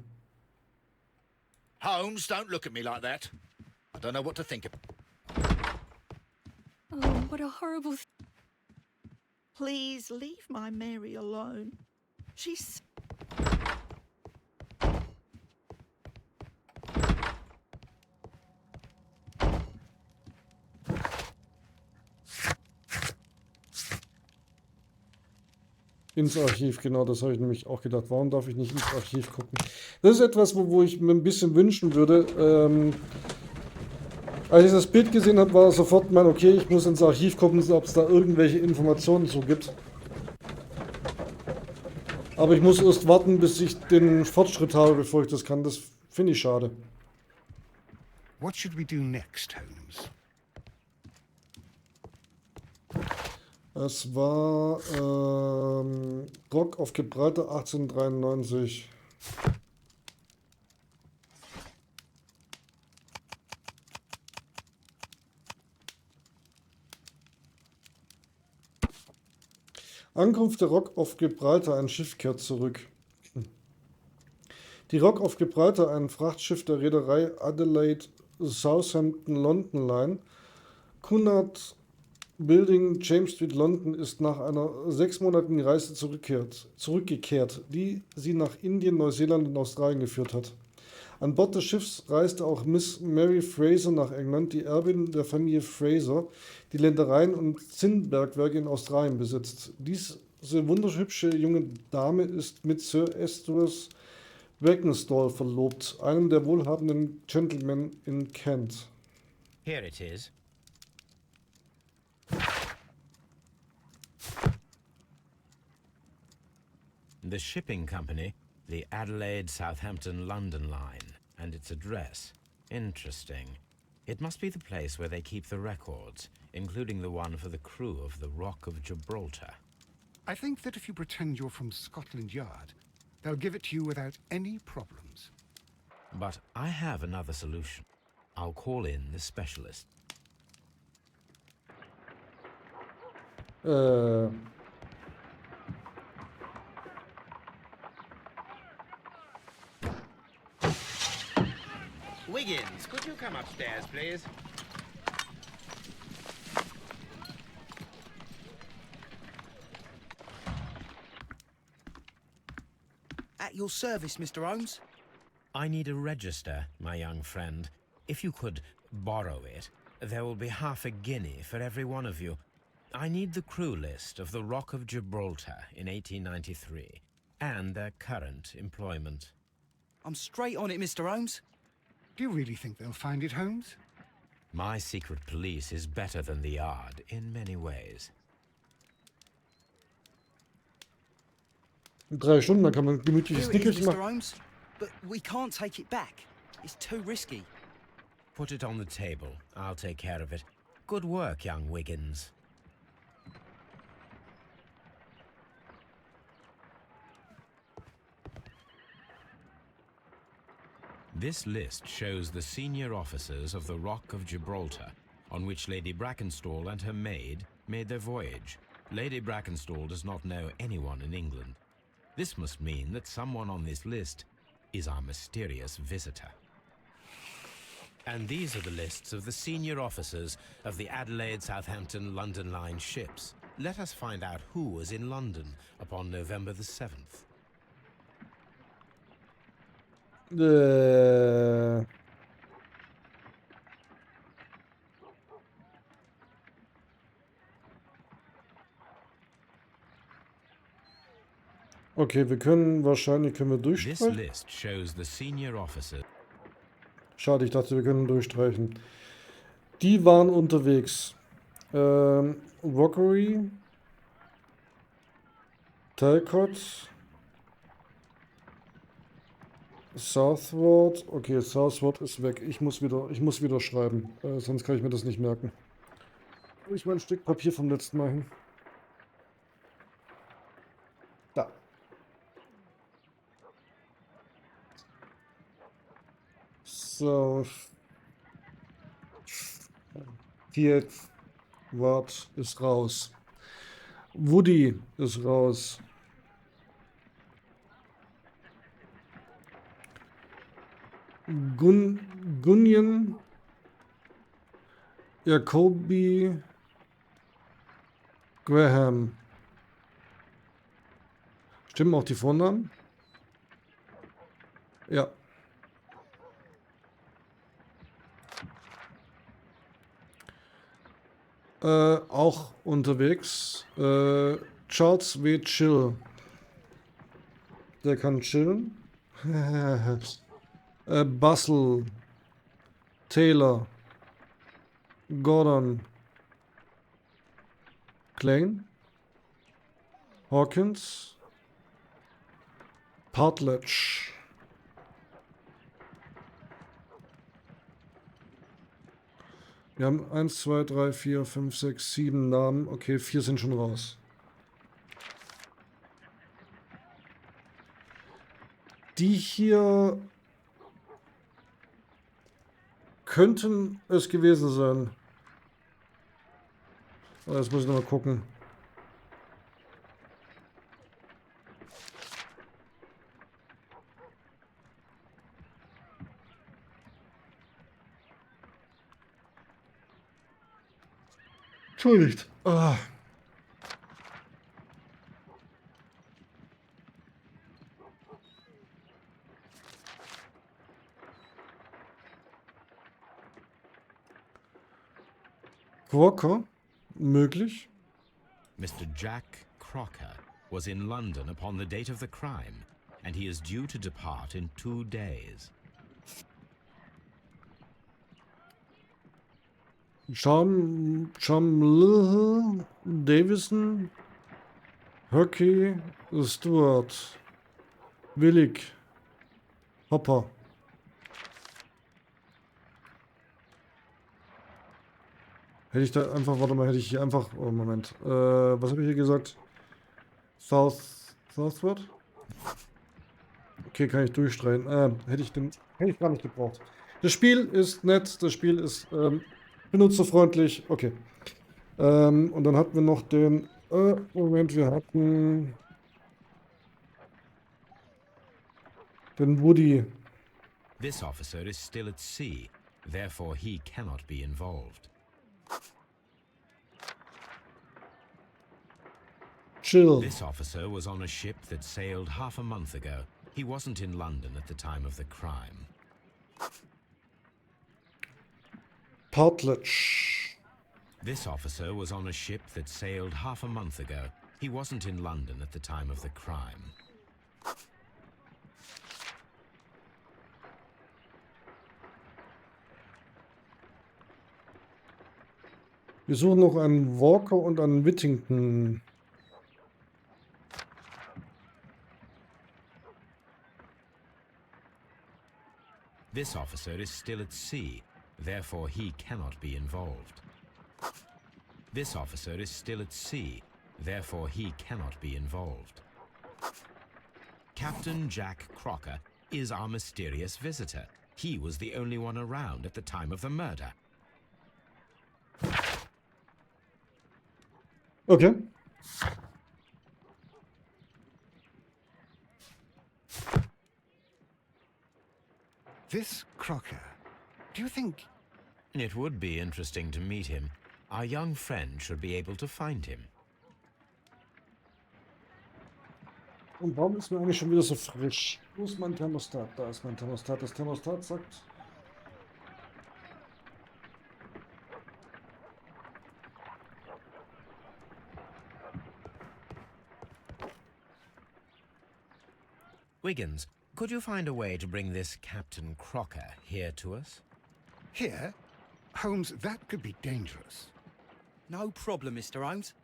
Holmes, don't look at me like that. I don't know what to think of. Oh, what a horrible Please leave my Mary alone. She's... Ins Archiv, genau, das habe ich nämlich auch gedacht. Warum darf ich nicht ins Archiv gucken? Das ist etwas, wo ich mir ein bisschen wünschen würde. Als ich das Bild gesehen habe, war sofort mein, okay, ich muss ins Archiv gucken, ob es da irgendwelche Informationen zu gibt. Aber ich muss erst warten, bis ich den Fortschritt habe, bevor ich das kann. Das finde ich schade. What should we do next, Holmes? Es war Rock auf Gibraltar 1893. Ankunft der Rock auf Gibraltar, ein Schiff kehrt zurück. Die Rock auf Gibraltar, ein Frachtschiff der Reederei Adelaide Southampton London Line, Cunard Building, James Street, London, ist nach einer 6-monatigen Reise zurückgekehrt, die sie nach Indien, Neuseeland und Australien geführt hat. An Bord des Schiffs reiste auch Miss Mary Fraser nach England, die Erbin der Familie Fraser, die Ländereien und Zinnbergwerke in Australien besitzt. Diese wunderhübsche junge Dame ist mit Sir Esdras Brackenstall verlobt, einem der wohlhabenden Gentlemen in Kent. Here it is. The shipping company, the Adelaide Southampton London Line, and its address. Interesting. It must be the place where they keep the records, including the one for the crew of the Rock of Gibraltar. I think that if you pretend you're from Scotland Yard, they'll give it to you without any problems. But I have another solution. I'll call in the specialist. Wiggins, could you come upstairs, please? At your service, Mr. Holmes. I need a register, my young friend. If you could borrow it, there will be half a guinea for every one of you. I need the crew list of the Rock of Gibraltar in 1893 and their current employment. I'm straight on it, Mr. Holmes. Do you really think they'll find it, Holmes? My secret police is better than the Yard in many ways. In 3 Stunden, da kann man gemütliches Here it is, Nickerchen Mr. machen. Holmes. But we can't take it back. It's too risky. Put it on the table. I'll take care of it. Good work, young Wiggins. This list shows the senior officers of the Rock of Gibraltar, on which Lady Brackenstall and her maid made their voyage. Lady Brackenstall does not know anyone in England. This must mean that someone on this list is our mysterious visitor. And these are the lists of the senior officers of the Adelaide Southampton London Line ships. Let us find out who was in London upon November the 7th. Okay, können wir This durchstreichen. list shows the senior officers. Schade, ich dachte, wir können durchstreichen. Die waren unterwegs. Rockery, Talcott, Southward. Okay, Southward ist weg. Ich muss wieder schreiben. Sonst kann ich mir das nicht merken. Wo ich mein Stück Papier vom letzten Mal hin? Da. So. Hier. Wart ist raus. Woody ist raus. Gunyan, Jacobi, Graham. Stimmen auch die Vornamen? Ja. Auch unterwegs. Charles W. Chill. Der kann chillen. Bustle, Taylor, Gordon, Klein, Hawkins, Partledge. Wir haben 1, 2, 3, 4, 5, 6, 7 Namen. Okay, 4 sind schon raus. Die hier könnten es gewesen sein. Aber jetzt muss ich nochmal gucken. Entschuldigt. Ah. Crocker? Möglich. Mr. Jack Crocker was in London upon the date of the crime, and he is due to depart in 2 days. Davison, Hockey, Stewart, Willig, Hopper. Hätte ich da einfach, warte mal, hätte ich hier einfach, oh Moment, was habe ich hier gesagt? Southward? Okay, kann ich durchstreuen. Hätte ich gar nicht gebraucht. Das Spiel ist nett, das Spiel ist benutzerfreundlich. Okay. Und dann hatten wir noch den, Moment, wir hatten den Woody. This officer is still at sea, therefore he cannot be involved. Chill. This officer was on a ship that sailed half a month ago. He wasn't in London at the time of the crime. Partridge. This officer was on a ship that sailed half a month ago. He wasn't in London at the time of the crime. Wir suchen noch einen Walker und einen Whittington. This officer is still at sea, therefore he cannot be involved. This officer is still at sea, therefore he cannot be involved. Captain Jack Crocker is our mysterious visitor. He was the only one around at the time of the murder. Okay. This Crocker, do you think... It would be interesting to meet him. Our young friend should be able to find him. Und warum ist mir eigentlich schon wieder so frisch? Wo ist mein Thermostat? Da ist mein Thermostat. Das Thermostat sagt... Wiggins, could you find a way to bring this Captain Crocker here to us? Here? Holmes, that could be dangerous. No problem, Mr. Holmes.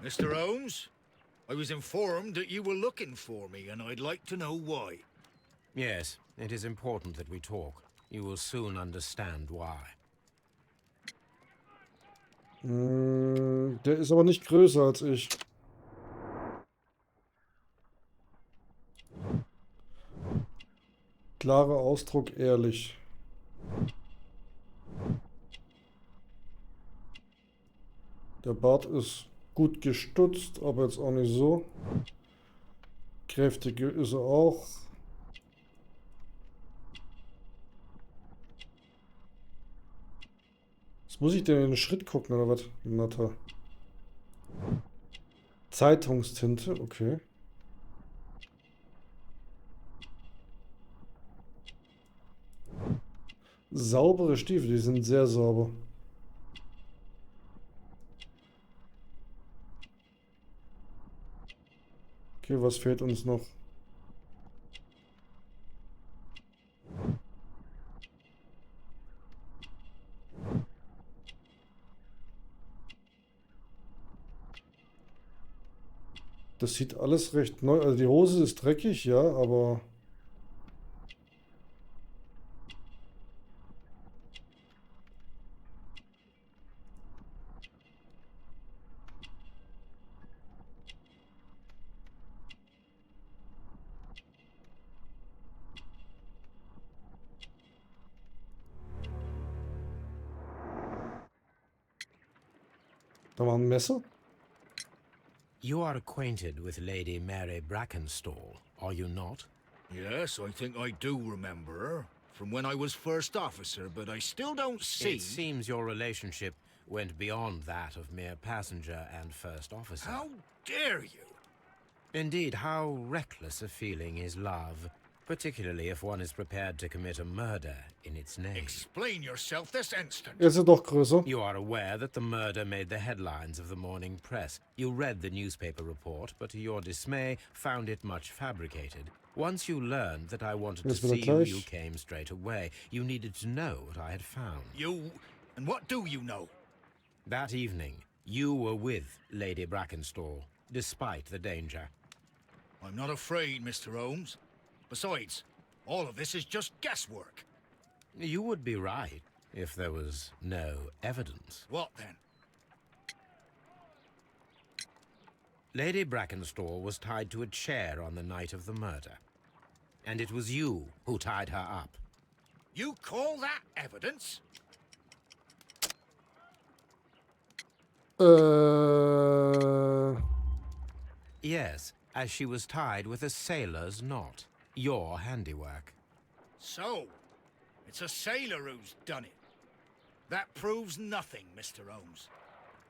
Mr. Holmes, I was informed that you were looking for me, and I'd like to know why. Yes, it is important that we talk. You will soon understand why. Der ist aber nicht größer als ich. Klarer Ausdruck, ehrlich. Der Bart ist gut gestutzt, aber jetzt auch nicht so. Kräftig ist er auch. Was muss ich denn in den Schritt gucken, oder was? Natter. Zeitungstinte, okay. Saubere Stiefel, die sind sehr sauber. Okay, was fehlt uns noch? Das sieht alles recht neu. Also die Hose ist dreckig, ja, aber... Da war ein Messer. You are acquainted with Lady Mary Brackenstall, are you not? Yes, I think I do remember her. From when I was first officer, but I still don't see... It seems your relationship went beyond that of mere passenger and first officer. How dare you? Indeed, how reckless a feeling is love, particularly if one is prepared to commit a murder in its name. Explain yourself this instant. Er ist ja doch größer. You are aware that the murder made the headlines of the morning press. You read the newspaper report, but to your dismay, found it much fabricated. Once you learned that I wanted to Jetzt wird er see you, gleich. you came straight away. You needed to know what I had found. You... And what do you know? That evening, you were with Lady Brackenstall, despite the danger. I'm not afraid, Mr. Holmes. Besides, all of this is just guesswork. You would be right if there was no evidence. What then? Lady Brackenstall was tied to a chair on the night of the murder. And it was you who tied her up. You call that evidence? Yes, as she was tied with a sailor's knot. Your handiwork. So, it's a sailor who's done it. That proves nothing, Mr. Holmes.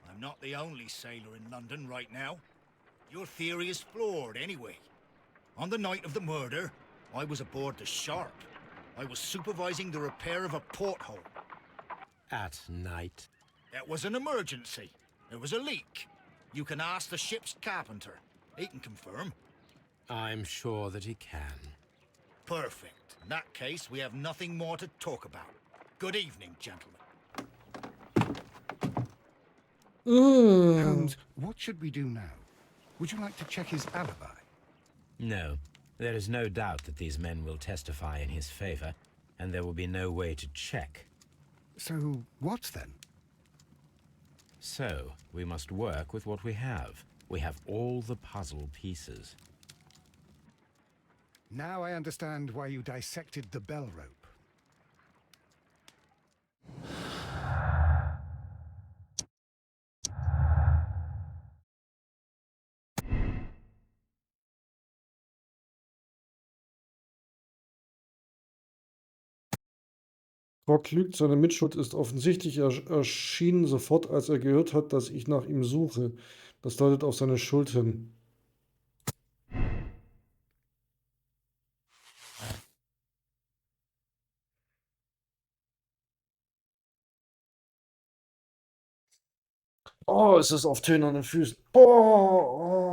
I'm not the only sailor in London right now. Your theory is flawed anyway. On the night of the murder, I was aboard the Sharp. I was supervising the repair of a porthole. At night? It was an emergency. There was a leak. You can ask the ship's carpenter. He can confirm. I'm sure that he can. Perfect. In that case, we have nothing more to talk about. Good evening, gentlemen. Holmes, what should we do now? Would you like to check his alibi? No. There is no doubt that these men will testify in his favor, and there will be no way to check. So, what then? So, we must work with what we have. We have all the puzzle pieces. Now I understand why you dissected the bell rope. Rock lügt, seine Mitschuld ist offensichtlich. Er erschien sofort, als er gehört hat, dass ich nach ihm suche. Das deutet auf seine Schuld hin. Oh, es ist auf tönernen Füßen. Boah, oh, oh.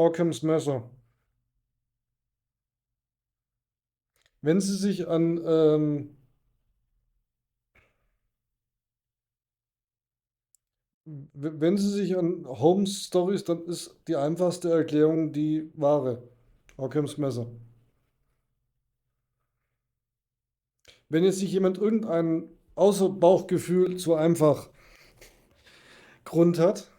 Ockhams Messer. Wenn Sie sich an wenn Sie sich an Holmes Stories, dann ist die einfachste Erklärung die wahre. Ockhams Messer. Wenn jetzt sich jemand irgendein außer Bauchgefühl zu einfach Grund hat,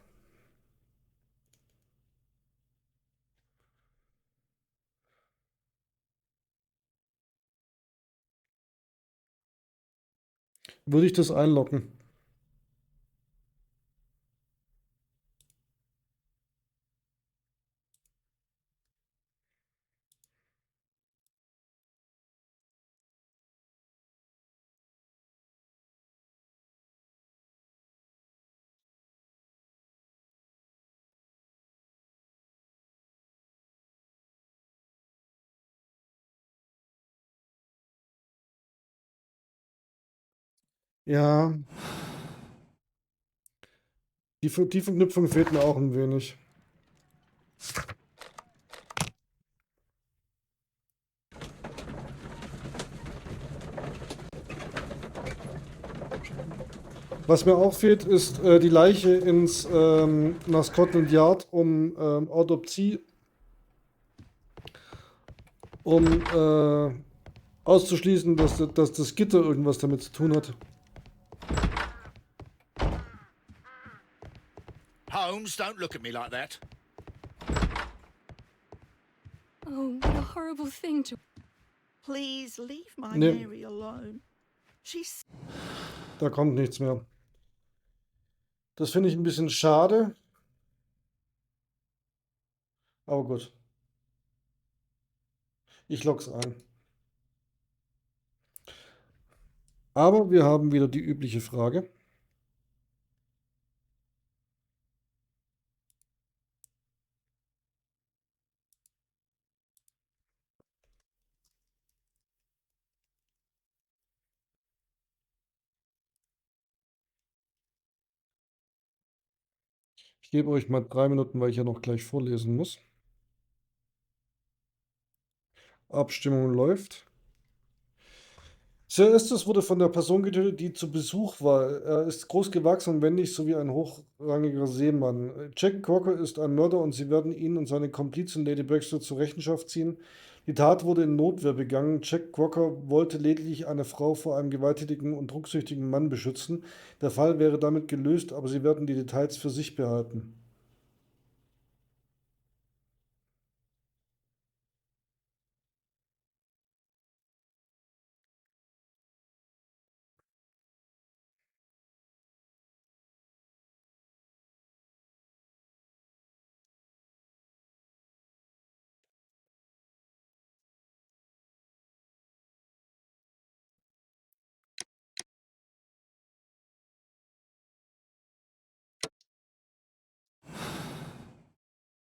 würde ich das einloggen. Ja, die Verknüpfung fehlt mir auch ein wenig. Was mir auch fehlt, ist die Leiche nach Scotland Yard, Autopsie, um auszuschließen, dass das Gitter irgendwas damit zu tun hat. Holmes, don't look at me like that. Oh, what a horrible thing to. Please leave my Nee, Mary alone. She's da kommt nichts mehr. Das finde ich ein bisschen schade, aber gut. Ich logg's ein. Aber wir haben wieder die übliche Frage. Ich gebe euch mal 3 Minuten, weil ich ja noch gleich vorlesen muss. Abstimmung läuft. Sir Estes wurde von der Person getötet, die zu Besuch war. Er ist groß gewachsen und wendig sowie ein hochrangiger Seemann. Jack Crocker ist ein Mörder und sie werden ihn und seine Komplizin Lady Baxter zur Rechenschaft ziehen. Die Tat wurde in Notwehr begangen. Jack Crocker wollte lediglich eine Frau vor einem gewalttätigen und drucksüchtigen Mann beschützen. Der Fall wäre damit gelöst, aber sie werden die Details für sich behalten.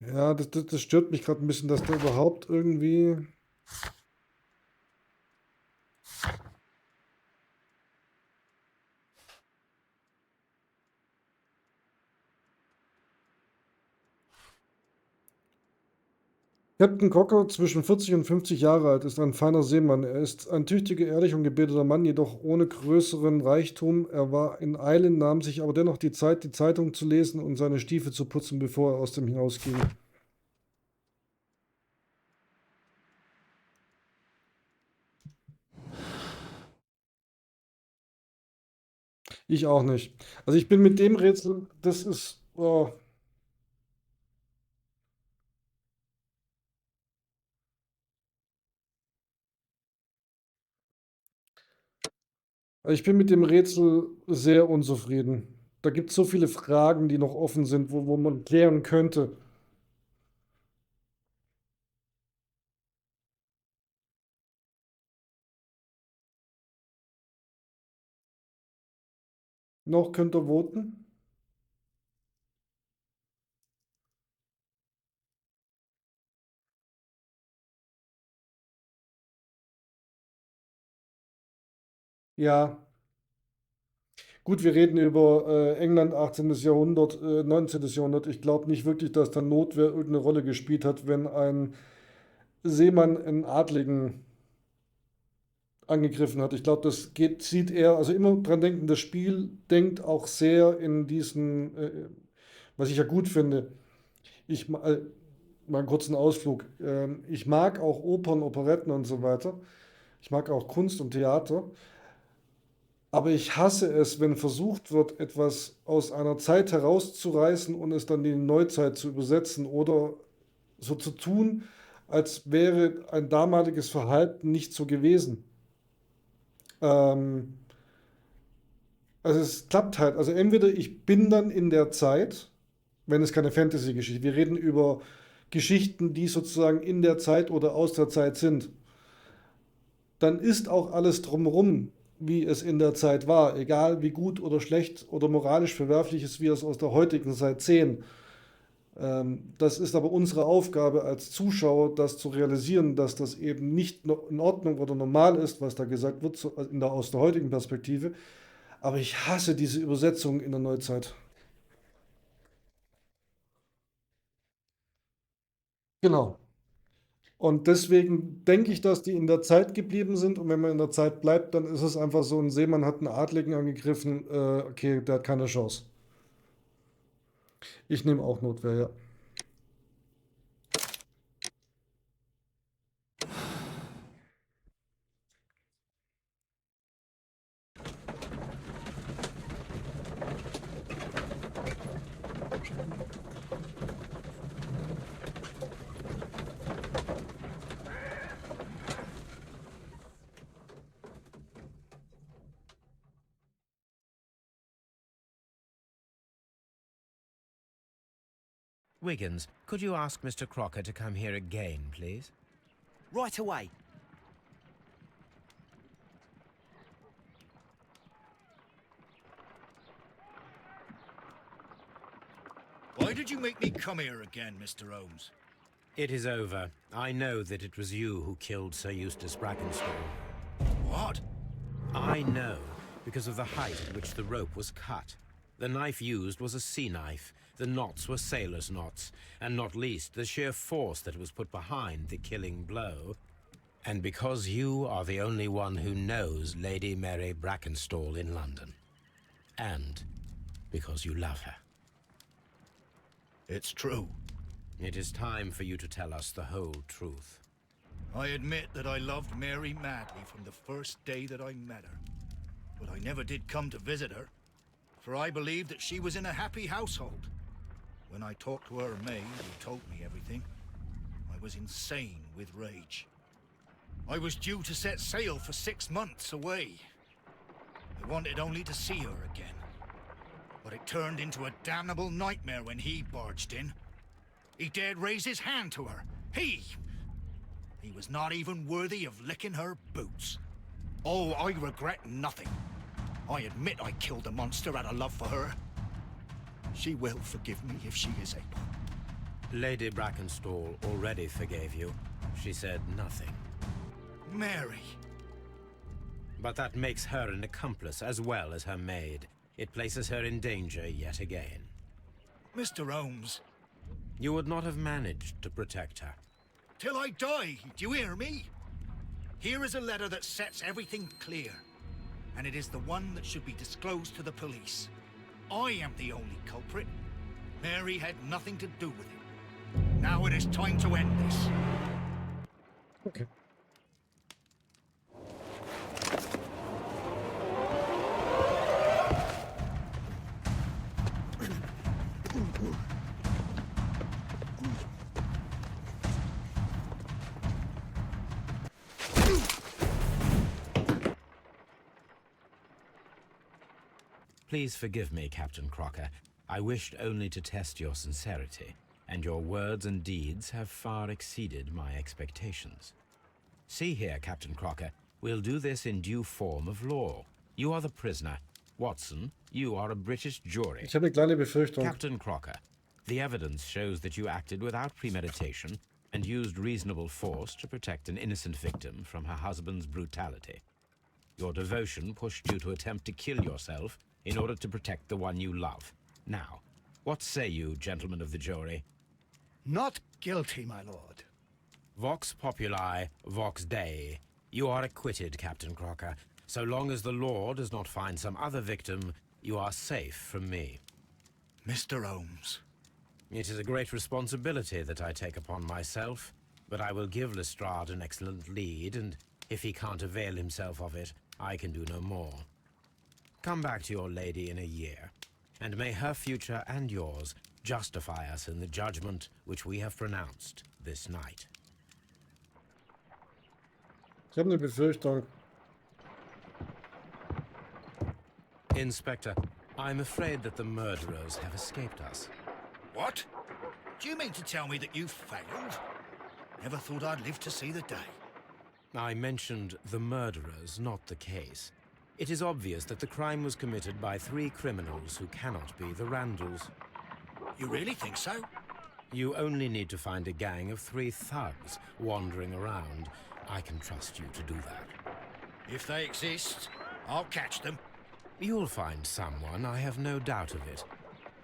Ja, das stört mich gerade ein bisschen, dass da überhaupt irgendwie. Captain Cocker, zwischen 40 und 50 Jahre alt, ist ein feiner Seemann. Er ist ein tüchtiger, ehrlicher und gebildeter Mann, jedoch ohne größeren Reichtum. Er war in Eilen, nahm sich aber dennoch die Zeit, die Zeitung zu lesen und seine Stiefel zu putzen, bevor er aus dem Haus ging. Ich auch nicht. Also ich bin mit dem Rätsel, das ist. Oh, also ich bin mit dem Rätsel sehr unzufrieden. Da gibt es so viele Fragen, die noch offen sind, wo man klären könnte. Noch könnt ihr voten? Ja. Gut, wir reden über England 18. Jahrhundert, 19. Jahrhundert. Ich glaube nicht wirklich, dass da Notwehr irgendeine Rolle gespielt hat, wenn ein Seemann einen Adligen angegriffen hat. Ich glaube, zieht eher, also immer dran denken, das Spiel denkt auch sehr in diesen, was ich ja gut finde. Mal einen kurzen Ausflug. Ich mag auch Opern, Operetten und so weiter. Ich mag auch Kunst und Theater. Aber ich hasse es, wenn versucht wird, etwas aus einer Zeit herauszureißen und es dann in die Neuzeit zu übersetzen oder so zu tun, als wäre ein damaliges Verhalten nicht so gewesen. Ähm, also es klappt halt. Also entweder ich bin dann in der Zeit, wenn es keine Fantasy-Geschichte, wir reden über Geschichten, die sozusagen in der Zeit oder aus der Zeit sind, dann ist auch alles drumherum, wie es in der Zeit war, egal wie gut oder schlecht oder moralisch verwerflich ist, wir es aus der heutigen Zeit sehen. Das ist aber unsere Aufgabe als Zuschauer, das zu realisieren, dass das eben nicht in Ordnung oder normal ist, was da gesagt wird, aus der heutigen Perspektive. Aber ich hasse diese Übersetzung in der Neuzeit. Genau. Und deswegen denke ich, dass die in der Zeit geblieben sind. Und wenn man in der Zeit bleibt, dann ist es einfach so, ein Seemann hat einen Adligen angegriffen. Okay, der hat keine Chance. Ich nehme auch Notwehr, ja. Wiggins, could you ask Mr. Crocker to come here again, please? Right away. Why did you make me come here again, Mr. Holmes? It is over. I know that it was you who killed Sir Eustace Brackenstall. What? I know, because of the height at which the rope was cut. The knife used was a sea knife. The knots were sailor's knots, and not least the sheer force that was put behind the killing blow. And because you are the only one who knows Lady Mary Brackenstall in London. And because you love her. It's true. It is time for you to tell us the whole truth. I admit that I loved Mary madly from the first day that I met her. But I never did come to visit her, for I believed that she was in a happy household. When I talked to her maid, who told me everything, I was insane with rage. I was due to set sail for 6 months away. I wanted only to see her again. But it turned into a damnable nightmare when he barged in. He dared raise his hand to her. He was not even worthy of licking her boots. Oh, I regret nothing. I admit I killed the monster out of love for her. She will forgive me if she is able. Lady Brackenstall already forgave you. She said nothing. Mary. But that makes her an accomplice as well as her maid. It places her in danger yet again. Mr. Holmes. You would not have managed to protect her. Till I die, do you hear me? Here is a letter that sets everything clear. And it is the one that should be disclosed to the police. I am the only culprit. Mary had nothing to do with it. Now it is time to end this. Okay. Please forgive me, Captain Crocker. I wished only to test your sincerity, and your words and deeds have far exceeded my expectations. See here, Captain Crocker, we'll do this in due form of law. You are the prisoner. Watson, you are a British jury. Ich habe eine kleine Befürchtung. Captain Crocker, the evidence shows that you acted without premeditation and used reasonable force to protect an innocent victim from her husband's brutality. Your devotion pushed you to attempt to kill yourself in order to protect the one you love. Now, what say you, gentlemen of the jury? Not guilty, my lord. Vox populi, vox dei. You are acquitted, Captain Crocker. So long as the law does not find some other victim, you are safe from me. Mr. Holmes. It is a great responsibility that I take upon myself, but I will give Lestrade an excellent lead, and if he can't avail himself of it, I can do no more. Come back to your lady in a year, and may her future and yours justify us in the judgment which we have pronounced this night. Ich habe eine Befürchtung. Inspector, I'm afraid that the murderers have escaped us. What? Do you mean to tell me that you failed? Never thought I'd live to see the day. I mentioned the murderers, not the case. It is obvious that the crime was committed by 3 criminals who cannot be the Randalls. You really think so? You only need to find a gang of 3 thugs wandering around. I can trust you to do that. If they exist, I'll catch them. You'll find someone, I have no doubt of it.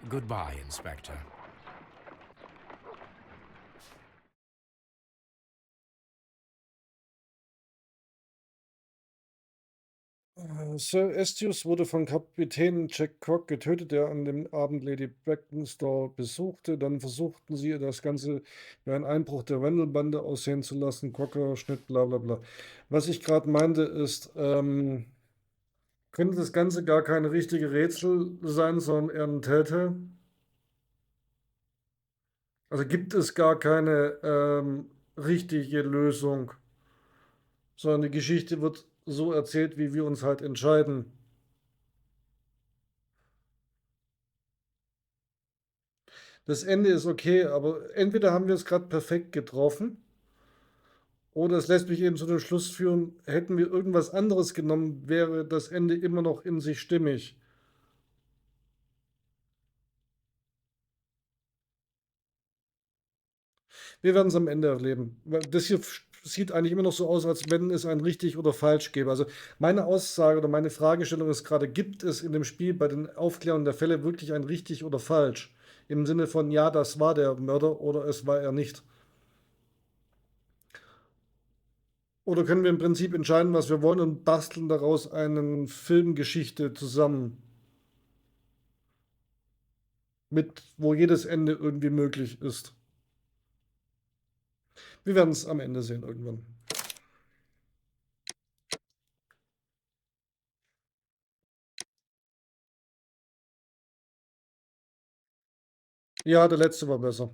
Goodbye, Inspector. Sir Estius wurde von Kapitän Jack Cock getötet, der an dem Abend Lady Brackenstall besuchte. Dann versuchten sie, das Ganze wie ein Einbruch der Randall-Bande aussehen zu lassen. Cocker, Schnitt, bla bla bla. Was ich gerade meinte, ist, könnte das Ganze gar keine richtige Rätsel sein, sondern eher ein Telltale? Also gibt es gar keine richtige Lösung, sondern die Geschichte wird so erzählt, wie wir uns halt entscheiden. Das Ende ist okay, aber entweder haben wir es gerade perfekt getroffen oder es lässt mich eben zu dem Schluss führen, hätten wir irgendwas anderes genommen, wäre das Ende immer noch in sich stimmig. Wir werden es am Ende erleben. Das hier sieht eigentlich immer noch so aus, als wenn es ein richtig oder falsch gäbe. Also meine Aussage oder meine Fragestellung ist gerade, gibt es in dem Spiel bei den Aufklärungen der Fälle wirklich ein richtig oder falsch? Im Sinne von, ja, das war der Mörder oder es war er nicht. Oder können wir im Prinzip entscheiden, was wir wollen und basteln daraus eine Filmgeschichte zusammen? Wo jedes Ende irgendwie möglich ist. Wir werden es am Ende sehen irgendwann. Ja, der letzte war besser.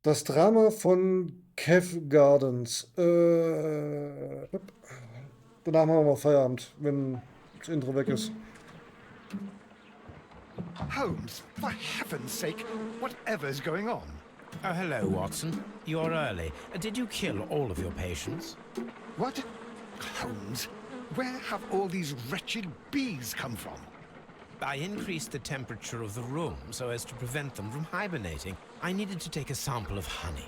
Das Drama von Kev Gardens. Danach machen wir Feierabend, wenn das Intro weg ist. Holmes, for heaven's sake, whatever's going on? Oh, hello, Watson. You're early. Did you kill all of your patients? What? Holmes, where have all these wretched bees come from? I increased the temperature of the room so as to prevent them from hibernating. I needed to take a sample of honey.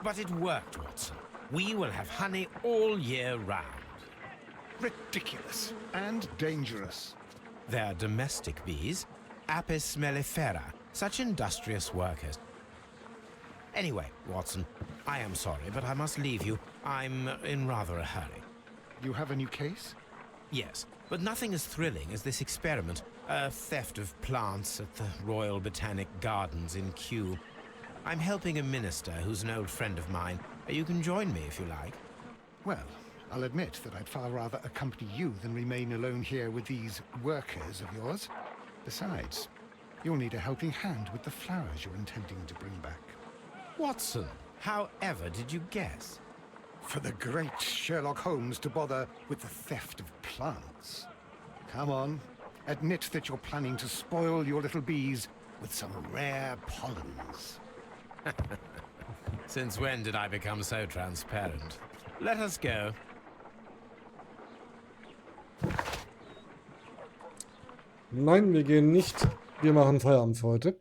But it worked, Watson. We will have honey all year round. Ridiculous and dangerous. They're domestic bees, Apis mellifera, such industrious workers. Anyway, Watson, I am sorry, but I must leave you. I'm in rather a hurry. You have a new case? Yes, but nothing as thrilling as this experiment. A theft of plants at the Royal Botanic Gardens in Kew. I'm helping a minister who's an old friend of mine. You can join me if you like. Well, I'll admit that I'd far rather accompany you than remain alone here with these workers of yours. Besides, you'll need a helping hand with the flowers you're intending to bring back. Watson, however did you guess? For the great Sherlock Holmes to bother with the theft of plants. Come on, admit that you're planning to spoil your little bees with some rare pollens. Since when did I become so transparent? Let us go. Nein, wir gehen nicht. Wir machen Feierabend für heute.